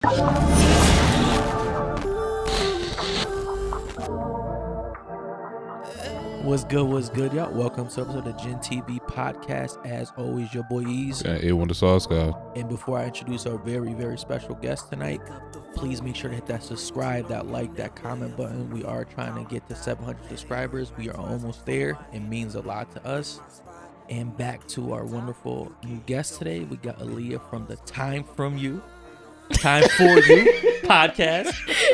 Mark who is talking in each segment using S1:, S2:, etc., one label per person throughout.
S1: What's good, y'all? Welcome to episode of the Gintv podcast. As always, your boy Eazy.
S2: A1DasauceGod.
S1: And before I introduce our very, very special guest tonight, please make sure to hit that subscribe, that like, that comment button. We are trying to get to 700 subscribers. We are almost there. It means a lot to us. And back to our wonderful new guest today. We got Aaliyah from the Time For You podcast.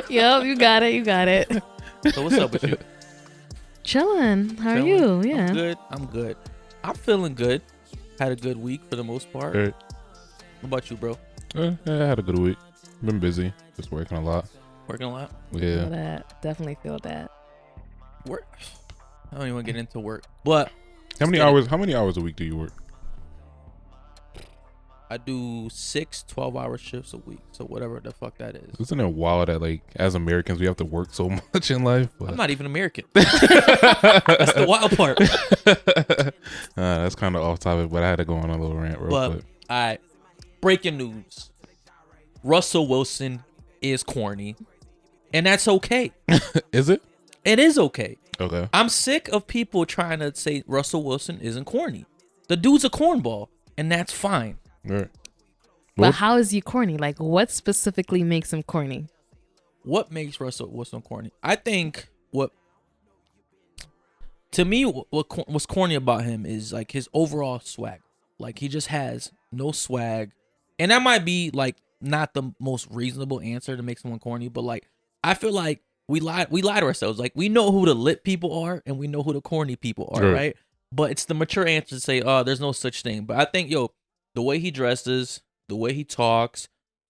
S3: Yep, you got it.
S1: So what's up with you?
S3: Chilling. How are you? Yeah.
S1: I'm good. I'm feeling good. Had a good week for the most part.
S2: Hey.
S1: What about you, bro?
S2: I had a good week. Been busy. Just working a lot.
S1: Working a lot?
S2: Yeah.
S3: Feel that. Definitely feel that.
S1: Work? I don't even want to get into work. But
S2: How many hours a week do you work?
S1: I do 6 12-hour shifts a week. So whatever the fuck that is.
S2: Isn't it wild that, like, as Americans, we have to work so much in life? But...
S1: I'm not even American. That's the wild part.
S2: That's kind of off topic, but I had to go on a little rant real quick.
S1: All right. Breaking news. Russell Wilson is corny. And that's okay.
S2: Is it?
S1: It is okay.
S2: Okay.
S1: I'm sick of people trying to say Russell Wilson isn't corny. The dude's a cornball, and that's fine.
S2: Right.
S3: But how is he corny? Like, what specifically makes him corny?
S1: What makes Russell Wilson corny? I think what's corny about him is like his overall swag. Like he just has no swag. And that might be like not the most reasonable answer to make someone corny, but like I feel like we lie to ourselves. Like we know who the lit people are and we know who the corny people are, right? But it's the mature answer to say, oh, there's no such thing. But I think, the way he dresses, the way he talks,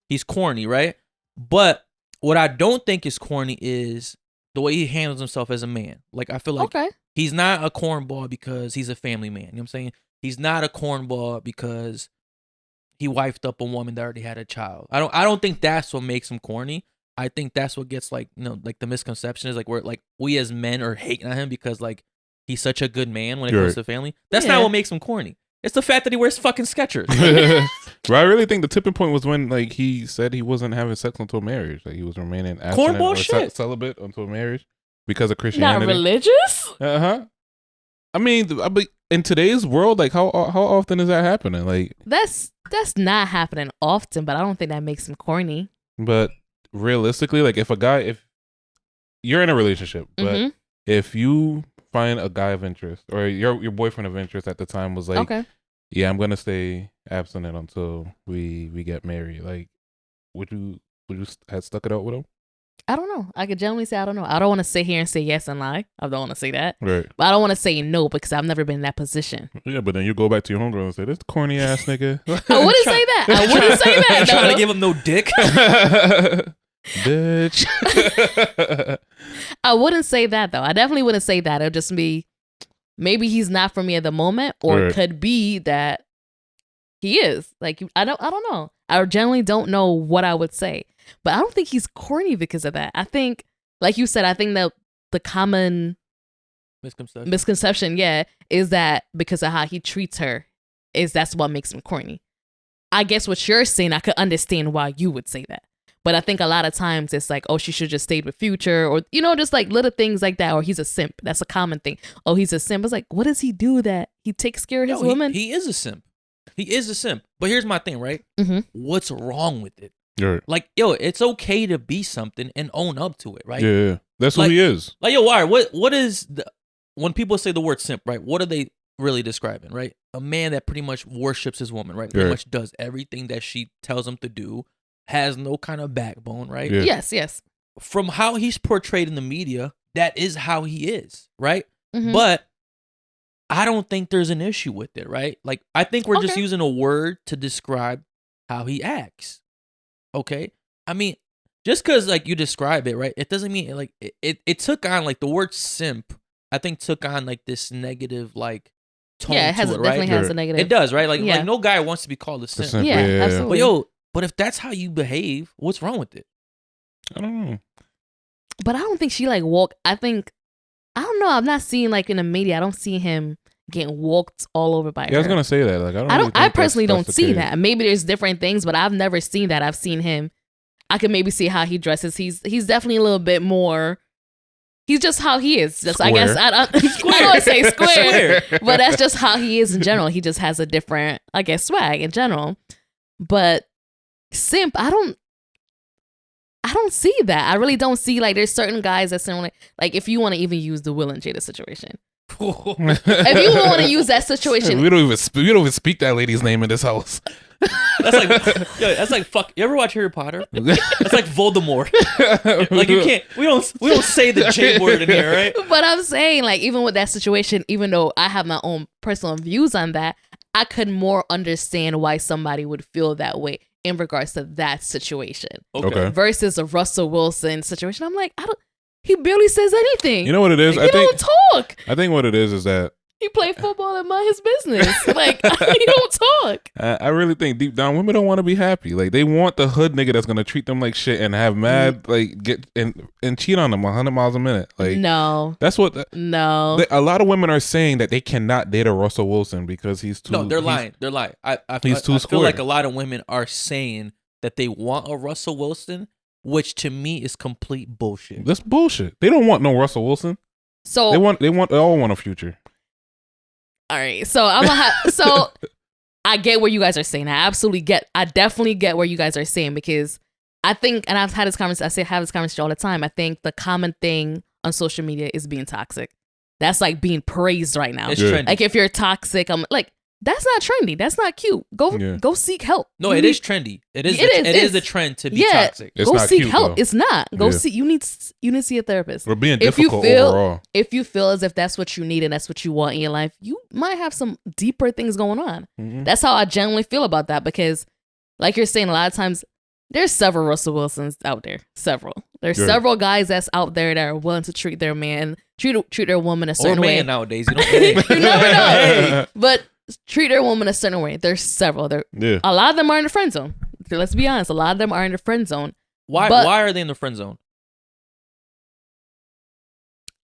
S1: he's corny, right? But what I don't think is corny is the way he handles himself as a man. Like, I feel like he's not a cornball because he's a family man. You know what I'm saying? He's not a cornball because he wifed up a woman that already had a child. I don't think that's what makes him corny. I think that's what gets like the misconception is like we're like we as men are hating on him because like he's such a good man when it comes to family. That's not what makes him corny. It's the fact that he wears fucking Skechers.
S2: But I really think the tipping point was when like he said he wasn't having sex until marriage. Like he was remaining abstinent or celibate until marriage because of Christianity.
S3: Not religious?
S2: I mean, in today's world, like how often is that happening? Like
S3: That's not happening often, but I don't think that makes him corny.
S2: But realistically, like if you're in a relationship, but if you find a guy of interest or your boyfriend of interest at the time was like, yeah, I'm gonna stay abstinent until we get married. Like, would you have stuck it out with him?
S3: I don't know. I could generally say I don't know. I don't want to sit here and say yes and lie. I don't want to say that.
S2: Right.
S3: But I don't want to say no because I've never been in that position.
S2: Yeah, but then you go back to your homegirl and say, "This corny ass nigga."
S3: I wouldn't say that. I wouldn't say that.
S1: Trying to give him no dick.
S2: Bitch.
S3: I wouldn't say that though. I definitely wouldn't say that. It'll just be maybe he's not for me at the moment, or it could be that he is. Like I don't know. I generally don't know what I would say, but I don't think he's corny because of that. I think, like you said, I think that the common misconception, is that because of how he treats her, that's what makes him corny. I guess what you're saying, I could understand why you would say that. But I think a lot of times it's like, oh, she should just stayed with Future, or, just like little things like that. Or he's a simp. That's a common thing. Oh, he's a simp. It's like, what does he do that he takes care of his woman?
S1: He is a simp. He is a simp. But here's my thing, right? What's wrong with it?
S2: Right.
S1: Like, it's okay to be something and own up to it, right?
S2: Yeah. That's what he is.
S1: Like, what is when people say the word simp, right? What are they really describing, right? A man that pretty much worships his woman, right? Pretty much does everything that she tells him to do. Has no kind of backbone, right?
S2: Yeah.
S3: Yes.
S1: From how he's portrayed in the media, that is how he is, right? But I don't think there's an issue with it, right? Like, I think we're just using a word to describe how he acts, okay? I mean, just because, like, you describe it, right? It doesn't mean, like, it took on, like, the word simp, I think took on, like, this negative, like, tone to it, right?
S3: Definitely has a negative.
S1: It does, right? Like no guy wants to be called a simp.
S3: Yeah, absolutely.
S1: But if that's how you behave, what's wrong with it?
S2: I don't know.
S3: But I don't think she like I don't know. I'm not seeing like in the media. I don't see him getting walked all over by her.
S2: I was gonna say that. Like I
S3: personally don't see that. Maybe there's different things, but I've never seen that. I've seen him I can maybe see how he dresses. He's definitely a little bit more. He's just how he is. Just
S2: Square.
S3: I guess I don't want to say square, but that's just how he is in general. He just has a different, I guess, swag in general. But simp, I don't see that. I really don't see, like, there's certain guys that sound like if you want to even use the Will and Jada situation. If you want to use that situation,
S2: we don't even speak that lady's name in this house.
S1: That's like fuck. You ever watch Harry Potter? That's like Voldemort. Like you can't. We don't say the J word in here, right?
S3: But I'm saying, like, even with that situation, even though I have my own personal views on that, I could more understand why somebody would feel that way in regards to that situation.
S2: Okay.
S3: Versus a Russell Wilson situation. I'm like, he barely says anything.
S2: You know what it is?
S3: He don't talk.
S2: I think what it is that
S3: he play football and mind his business. Like, he don't talk.
S2: I really think deep down women don't want to be happy. Like, they want the hood nigga that's gonna treat them like shit and have mad like get and cheat on them 100 miles a minute. Like,
S3: no,
S2: that's what.
S3: No,
S2: a lot of women are saying that they cannot date a Russell Wilson because he's too.
S1: No, they're lying. They're lying. I feel like a lot of women are saying that they want a Russell Wilson, which to me is complete bullshit.
S2: That's bullshit. They don't want no Russell Wilson.
S3: So
S2: they all want a Future.
S3: All right, so I get where you guys are saying. I definitely get where you guys are saying, because I think, and I've had this conversation. I have this conversation all the time. I think the common thing on social media is being toxic. That's like being praised right now.
S1: It's trendy.
S3: Like, if you're toxic, I'm like, that's not trendy. That's not cute. Go seek help.
S1: No, it is trendy. It is a trend to be toxic.
S2: It's
S3: go
S2: not
S3: seek
S2: cute,
S3: help.
S2: though.
S3: It's not. Go see. You need to see a therapist.
S2: We're being difficult overall.
S3: If you feel as if that's what you need and that's what you want in your life, you might have some deeper things going on.
S2: Mm-hmm.
S3: That's how I generally feel about that, because, like you're saying, a lot of times there's several Russell Wilsons out there. There's several guys that's out there that are willing to treat their man, treat their woman a certain way.
S1: Nowadays, you don't.
S3: You never know. But treat their woman a certain way. There's several. A lot of them are in the friend zone. Let's be honest. A lot of them are in the friend zone.
S1: Why are they in the friend zone?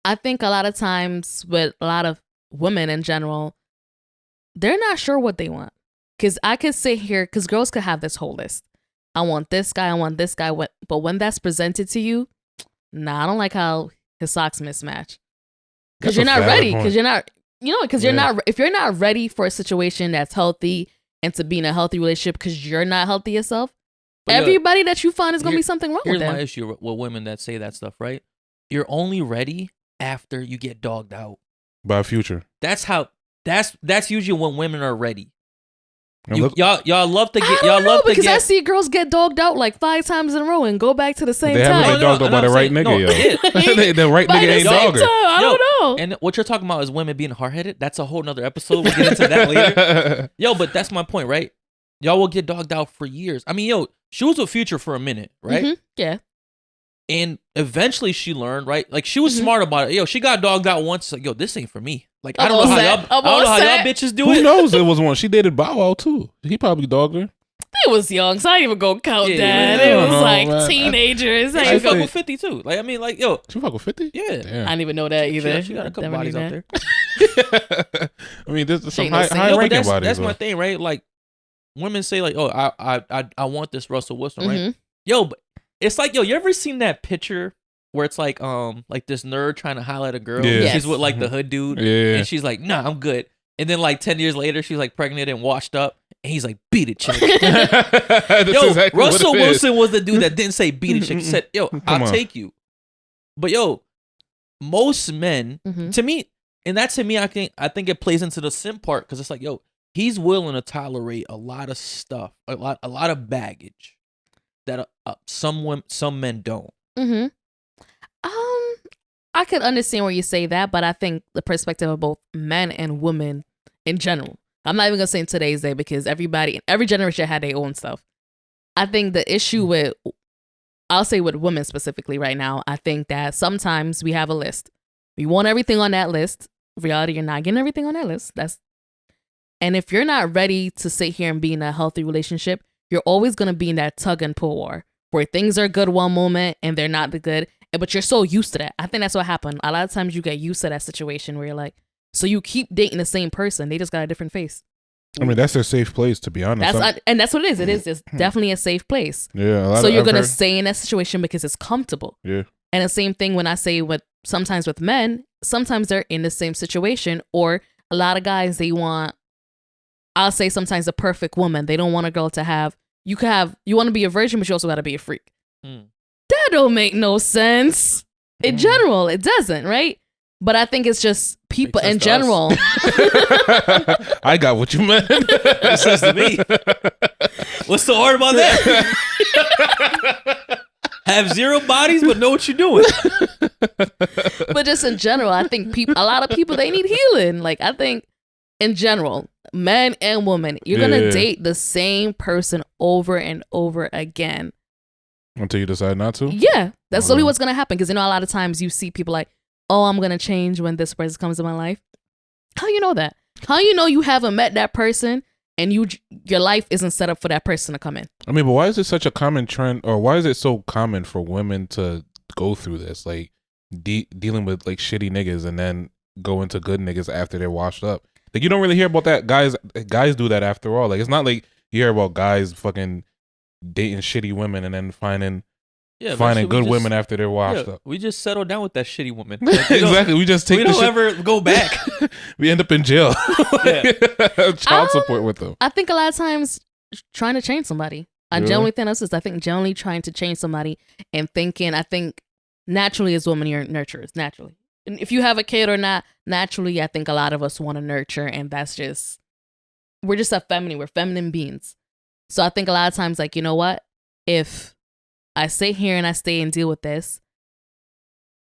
S3: I think a lot of times with a lot of women in general, they're not sure what they want. Because I could sit here, because girls could have this whole list. I want this guy. But when that's presented to you, I don't like how his socks mismatch. Because you're not ready. Because you're not. If you're not ready for a situation that's healthy and to be in a healthy relationship because you're not healthy yourself, everybody that you find is going to be something wrong with them.
S1: Here's my issue with women that say that stuff, right? You're only ready after you get dogged out.
S2: By a Future.
S1: That's usually when women are ready. Y'all love to get
S3: because I see girls get dogged out like 5 times in a row and go back to the same time.
S2: They haven't been dogged out by the right nigga, yo. The right nigga ain't dogger.
S3: I don't know.
S1: And what you're talking about is women being hard-headed. That's a whole nother episode. We'll get into that later. Yo, but that's my point, right? Y'all will get dogged out for years. I mean, she was with Future for a minute, right?
S3: Mm-hmm. Yeah.
S1: And eventually she learned, right? Like, she was smart about it. She got dogged out once. Like, this ain't for me. Like, I don't know how y'all bitches do it.
S2: Who knows? It was one. She dated Bow Wow too. He probably dogged her.
S3: They was young, so I ain't even gonna count that. It was like teenagers.
S1: She fuck with 50 too. Like, I mean, like,
S2: she fuck with 50?
S1: Yeah.
S2: Damn.
S3: I didn't even know that either.
S1: She got a couple bodies out there.
S2: I mean, there's some high ranking bodies.
S1: That's my thing, right? Like, women say like, I want this Russell Wilson, right?
S3: Mm-hmm.
S1: But it's like, you ever seen that picture where it's like this nerd trying to highlight a girl?
S2: Yeah.
S1: She's with like the hood dude, and she's like, nah, I'm good. And then like 10 years later, she's like pregnant and washed up, and he's like, beat it, chick.
S2: Exactly
S1: Russell Wilson was the dude that didn't say beat it, chick. He said, I'll take you. But most men, to me, I think it plays into the simp part, because it's like, he's willing to tolerate a lot of stuff, a lot of baggage that some men don't.
S3: Mm-hmm. I could understand where you say that, but I think the perspective of both men and women in general. I'm not even gonna say in today's day, because every generation had their own stuff. I think the issue I'll say with women specifically right now, I think that sometimes we have a list. We want everything on that list. Reality, you're not getting everything on that list. And if you're not ready to sit here and be in a healthy relationship, you're always gonna be in that tug and pull war where things are good one moment and they're not the good. But you're so used to that. I think that's what happened. A lot of times you get used to that situation where you're like, so you keep dating the same person. They just got a different face.
S2: I mean, that's their safe place, to be honest.
S3: And that's what it is. It is just definitely a safe place.
S2: Yeah.
S3: So you're going to stay in that situation because it's comfortable.
S2: Yeah.
S3: And the same thing when I say sometimes with men, sometimes they're in the same situation, or a lot of guys, I'll say sometimes a perfect woman. They don't want a girl to have, you want to be a virgin, but you also got to be a freak. That don't make no sense. In general, it doesn't, right? But I think it's just people in general.
S2: I got what you meant.
S1: Makes sense to me. What's so hard about that? Have zero bodies, but know what you're doing.
S3: But just in general, I think a lot of people, they need healing. Like, I think in general, men and women, you're going to date the same person over and over again.
S2: Until you decide not to?
S3: Yeah. That's only what's going to happen. Because, a lot of times you see people like, oh, I'm going to change when this person comes in my life. How you know that? How you know you haven't met that person and your life isn't set up for that person to come in?
S2: I mean, but why is it such a common trend, or why is it so common for women to go through this? Like, dealing with, like, shitty niggas and then go into good niggas after they're washed up. Like, you don't really hear about that. Guys do that after all. Like, it's not like you hear about guys fucking dating shitty women and then finding good women after they're washed up.
S1: We just settle down with that shitty woman.
S2: Like, exactly. We just take.
S1: We don't ever go back.
S2: We end up in jail. Child support with them.
S3: I think a lot of times trying to change somebody. I generally think that's just. I think generally trying to change somebody and thinking. I think naturally as women, you're nurturers. Naturally, and if you have a kid or not, naturally, I think a lot of us want to nurture, and that's just we're just we're feminine beings. So I think a lot of times, like, you know what, if I sit here and I stay and deal with this,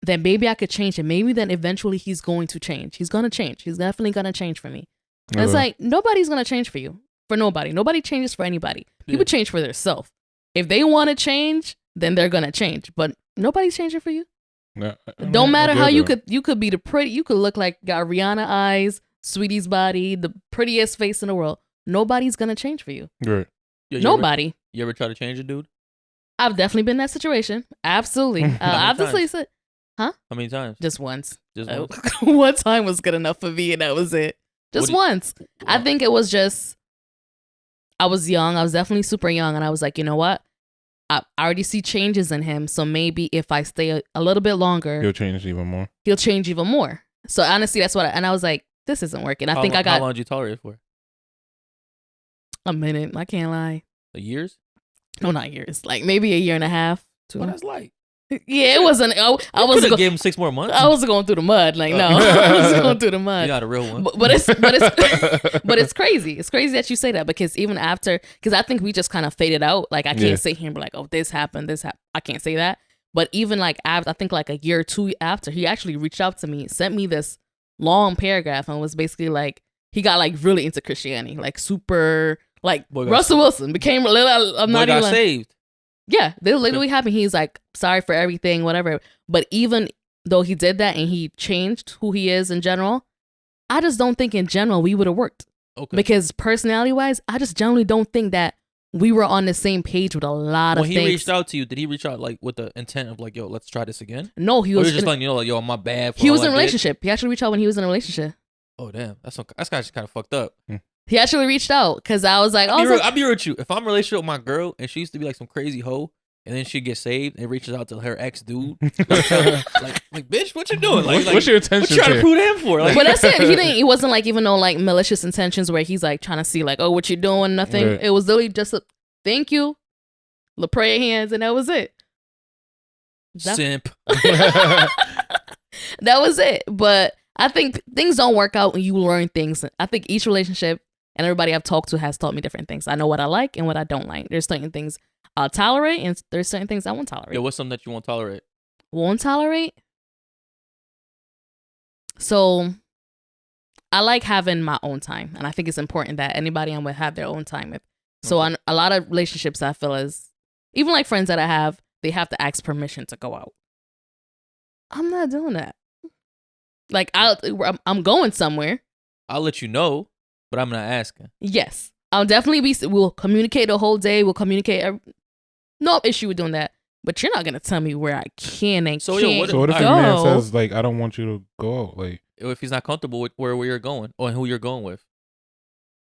S3: then maybe I could change him. Maybe then eventually he's going to change. He's going to change. He's definitely going to change for me. And it's like, nobody's going to change for you. For nobody. Nobody changes for anybody. People change for themselves. If they want to change, then they're going to change. But nobody's changing for you.
S2: No,
S3: don't matter how you could be you could look like got Rihanna eyes, Sweetie's body, the prettiest face in the world. Nobody's going to change for you.
S2: Right.
S3: Nobody.
S1: You ever try to change a dude?
S3: I've definitely been in that situation. Absolutely. Obviously, huh?
S1: How many times?
S3: Just once.
S1: Just once.
S3: One time was good enough for me, and that was it. Just once. I think it was just. I was young. I was definitely super young, and I was like, you know what? I already see changes in him, so maybe if I stay a little bit longer,
S2: he'll change even more.
S3: So honestly, that's what. And I was like, this isn't working. I think I got.
S1: How long did you tolerate it for?
S3: A minute. I can't lie.
S1: Years?
S3: No, not years. Like maybe a year and a half.
S1: What that's like?
S3: Yeah, it wasn't. I was
S1: gave him 6 more months.
S3: I was going through the mud. Like no, I was going through the mud.
S1: You got a real one.
S3: But it's crazy. It's crazy that you say that because even after, because I think we just kind of faded out. Like I can't sit here and be like, oh, this happened. I can't say that. But even like after, I think like a year or two after, he actually reached out to me, sent me this long paragraph, and was basically like he got like really into Christianity, like super. Like Russell Wilson became a little. I'm not even
S1: saved.
S3: Yeah, they literally happened. He's like, sorry for everything, whatever. But even though he did that and he changed who he is in general, I just don't think in general we would have worked. Okay. Because personality wise, I just generally don't think that we were on the same page with a lot of things.
S1: When he reached out to you, did he reach out like with the intent of like, yo, let's try this again?
S3: No, he was
S1: just like, you know, like, yo, my bad.
S3: He was in a relationship. He actually reached out when he was in a relationship.
S1: Oh damn, that's kind of fucked up.
S3: He actually reached out because I was like,
S1: I'll be real with you. If I'm in a relationship with my girl and she used to be like some crazy hoe, and then she gets saved and reaches out to her ex dude, like bitch, what you doing? Like,
S2: what's your intention?
S1: What you trying to prove him for? Like,
S3: but that's it. He wasn't like even no like malicious intentions where he's like trying to see like, oh, what you doing? Nothing. Right. It was literally just a thank you, the prayer hands, and that was it.
S1: Simp.
S3: That was it. But I think things don't work out when you learn things. I think each relationship and everybody I've talked to has taught me different things. I know what I like and what I don't like. There's certain things I'll tolerate and there's certain things I won't tolerate.
S1: Yeah, what's something that you won't tolerate?
S3: Won't tolerate? So I like having my own time. And I think it's important that anybody I'm with have their own time with. So on a lot of relationships I feel is, even like friends that I have, they have to ask permission to go out. I'm not doing that. Like I'm going somewhere.
S1: I'll let you know, but I'm not asking.
S3: Yes. I'll definitely we'll communicate the whole day. We'll communicate. No issue with doing that. But you're not going to tell me where I can and can't
S2: So what if your man says, like, I don't want you to go out? Like,
S1: if he's not comfortable with where you're going or who you're going with?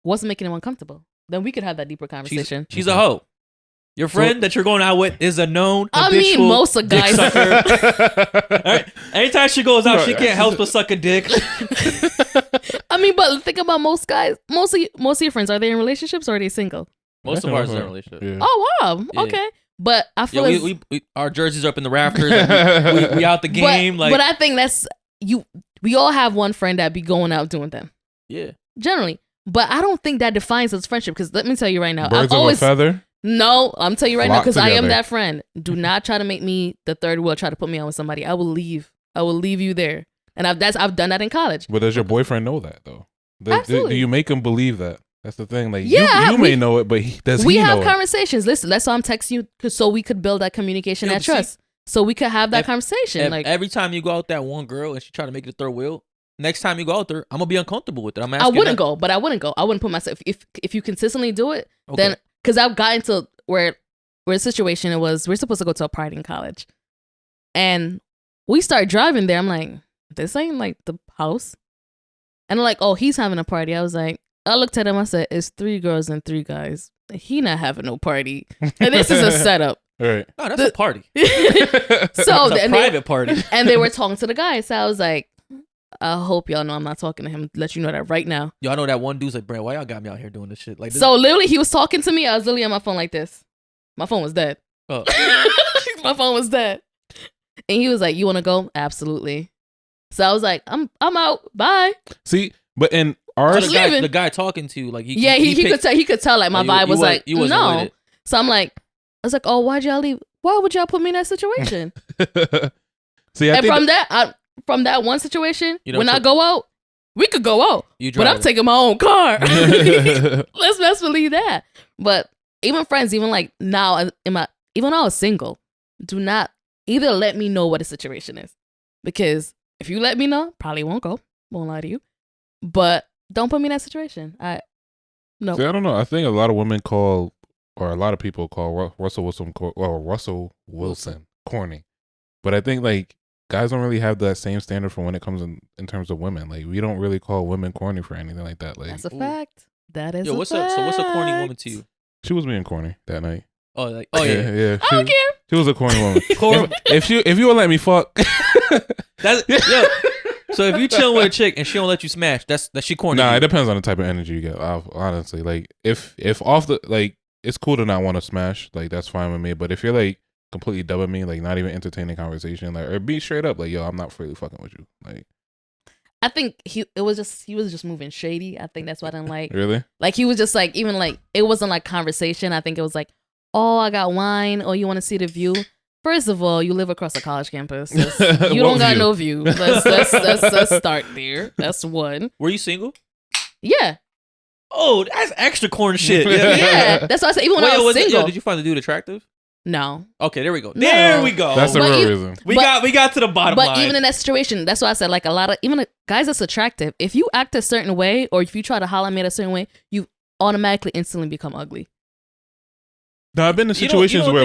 S3: what's making him uncomfortable? Then we could have that deeper conversation.
S1: She's a hoe. Your friend that you're going out with is a known
S3: habitual most of guys
S1: sucker. Right? Anytime she goes out, she can't help but suck a dick.
S3: I mean, but think about most guys. Most of your friends, are they in relationships or are they single?
S1: Most of ours are in relationships.
S2: Yeah.
S3: Oh wow, yeah. Okay. But I feel
S1: we our jerseys are up in the rafters. Like we out the game.
S3: But I think that's you. We all have one friend that be going out doing them.
S1: Yeah.
S3: Generally, but I don't think that defines us friendship. Because let me tell you right now,
S2: Birds of a feather.
S3: No, I'm telling you right now, because I am that friend. Do not try to make me the third wheel. Try to put me on with somebody. I will leave. I will leave you there. And I've done that in college.
S2: But does your boyfriend know that though?
S3: Absolutely.
S2: Do you make him believe that? That's the thing. Like you may know it, but does he know it?
S3: We have conversations. Listen, that's why I'm texting you, so we could build that communication, that trust. So we could have that conversation. Like
S1: every time you go out that one girl and she try to make it a third wheel, next time you go out there, I'm gonna be uncomfortable with it.
S3: I wouldn't go. I wouldn't put myself. If you consistently do it, then because I've gotten to where a situation it was, we're supposed to go to a party in college, and we start driving there. I'm like, this ain't like the house, and they're like, oh, he's having a party. I was like, I looked at him. I said, it's 3 girls and 3 guys. He not having no party, and this is a setup.
S2: Right.
S1: No, that's a party.
S3: So
S1: it's a private party,
S3: and they were talking to the guy. So I was like, I hope y'all know I'm not talking to him. Let you know that right now.
S1: Yo, I know that one dude's like, bro, why y'all got me out here doing this shit? Like,
S3: so literally, he was talking to me. I was literally on my phone like this. My phone was dead.
S1: Oh.
S3: My phone was dead. And he was like, "You want to go?" Absolutely. So I was like, "I'm out. Bye."
S2: See, but in our
S1: the guy talking to you, like
S3: he could tell like my vibe was like no. So I was like, "Oh, why'd y'all leave? Why would y'all put me in that situation?"
S2: See,
S3: from that one situation, when I go out, we could go out, but I'm taking my own car. Let's best believe that. But even friends, even like now, even when I was single, do not either let me know what the situation is, because if you let me know, probably won't go. Won't lie to you, but don't put me in that situation. No.
S2: See, I don't know. I think a lot of women call, or a lot of people call Russell Wilson corny, but I think like guys don't really have that same standard for when it comes in terms of women. Like we don't really call women corny for anything like that. Like
S3: that's a fact. That is.
S1: What's a corny woman to you?
S2: She was being corny that night.
S1: Oh, yeah.
S3: I don't care.
S2: She was a corny woman. if you would let me fuck,
S1: So if you chill with a chick and she don't let you smash, that's she corny.
S2: Nah, it depends on the type of energy you get. Honestly, like if off the like, it's cool to not want to smash. Like that's fine with me. But if you're like completely dubbing me, like not even entertaining conversation, like or be straight up, like yo, I'm not really fucking with you. Like
S3: I think he was just moving shady. I think that's what I didn't like.
S2: Really?
S3: Like he was just like, even like it wasn't like conversation. I think it was like, oh, I got wine. Oh, you want to see the view? First of all, you live across a college campus. You don't got no view. Let's start there. That's one.
S1: Were you single?
S3: Yeah.
S1: Oh, that's extra corny shit.
S3: Yeah. That's why I said even when I was single.
S1: Did you find the dude attractive?
S3: No.
S1: Okay, there we go. There we go.
S2: That's the real reason.
S1: We got to the bottom line.
S3: But even in that situation, that's why I said like a lot of even guys that's attractive, if you act a certain way or if you try to holler at me a certain way, you automatically instantly become ugly.
S2: No, I've been in situations where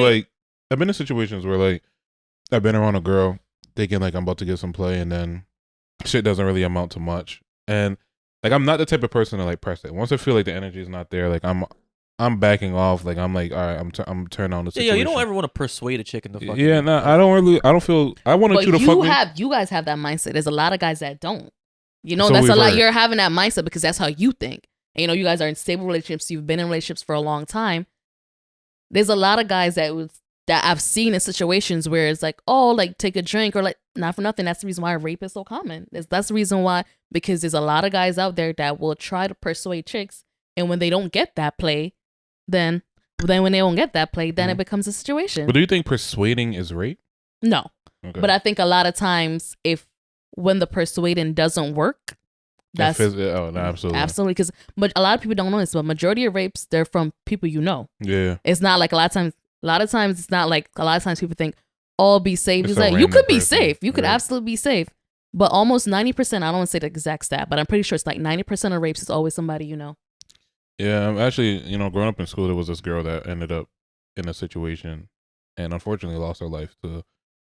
S2: I've been around a girl thinking like I'm about to get some play and then shit doesn't really amount to much. And like I'm not the type of person to like press it. Once I feel like the energy is not there, like I'm backing off. Like I'm like, all right, I'm turning on the situation.
S1: Yeah, you don't ever want to persuade a chick in the fucking.
S2: Yeah, no, I don't feel. I wanted you to fuck me.
S3: You guys have that mindset. There's a lot of guys that don't. You know, so that's a lot. You're having that mindset because that's how you think. And, you know, you guys are in stable relationships. You've been in relationships for a long time. There's a lot of guys that I've seen in situations where it's like, oh, like take a drink or like not for nothing. That's the reason why rape is so common. That's the reason why, because there's a lot of guys out there that will try to persuade chicks, and when they don't get that play. Then when they don't get that play, then it becomes a situation.
S2: But do you think persuading is rape?
S3: No. Okay. But I think a lot of times when the persuading doesn't work, that's
S2: no, absolutely.
S3: Because but a lot of people don't know this, but majority of rapes, they're from people you know.
S2: Yeah.
S3: It's not like a lot of times it's not like a lot of times people think, oh, be safe. It's like you could be safe. You could absolutely be safe. But almost 90%, I don't want to say the exact stat, but I'm pretty sure it's like 90% of rapes is always somebody you know.
S2: Yeah, actually, growing up in school, there was this girl that ended up in a situation and unfortunately lost her life to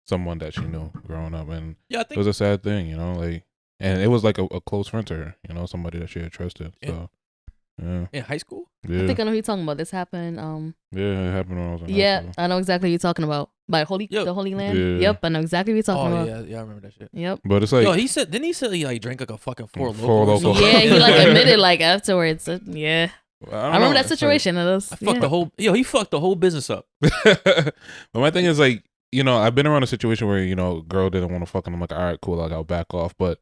S2: someone that she knew growing up. And it was a sad thing, like, and it was like a close friend to her, somebody that she had trusted. So, Yeah.
S1: In high school?
S2: Yeah.
S3: I think I know who you're talking about. This happened.
S2: Yeah, it happened when I was in high school.
S3: I know exactly who you're talking about. By the Holy Land.
S2: Yeah.
S3: Yep, I know exactly what you're talking about.
S1: Yeah, I remember that shit.
S3: Yep.
S2: But it's like,
S1: Yo, didn't he say he like drank like a fucking four
S2: Four
S1: Loko?
S2: Loko.
S3: Yeah, he like admitted like afterwards. Yeah.
S2: I
S3: remember that situation.
S1: He fucked the whole business up.
S2: But my thing is like, you know, I've been around a situation where, you know, girl didn't want to fuck and I'm like, all right, cool, like I'll back off. But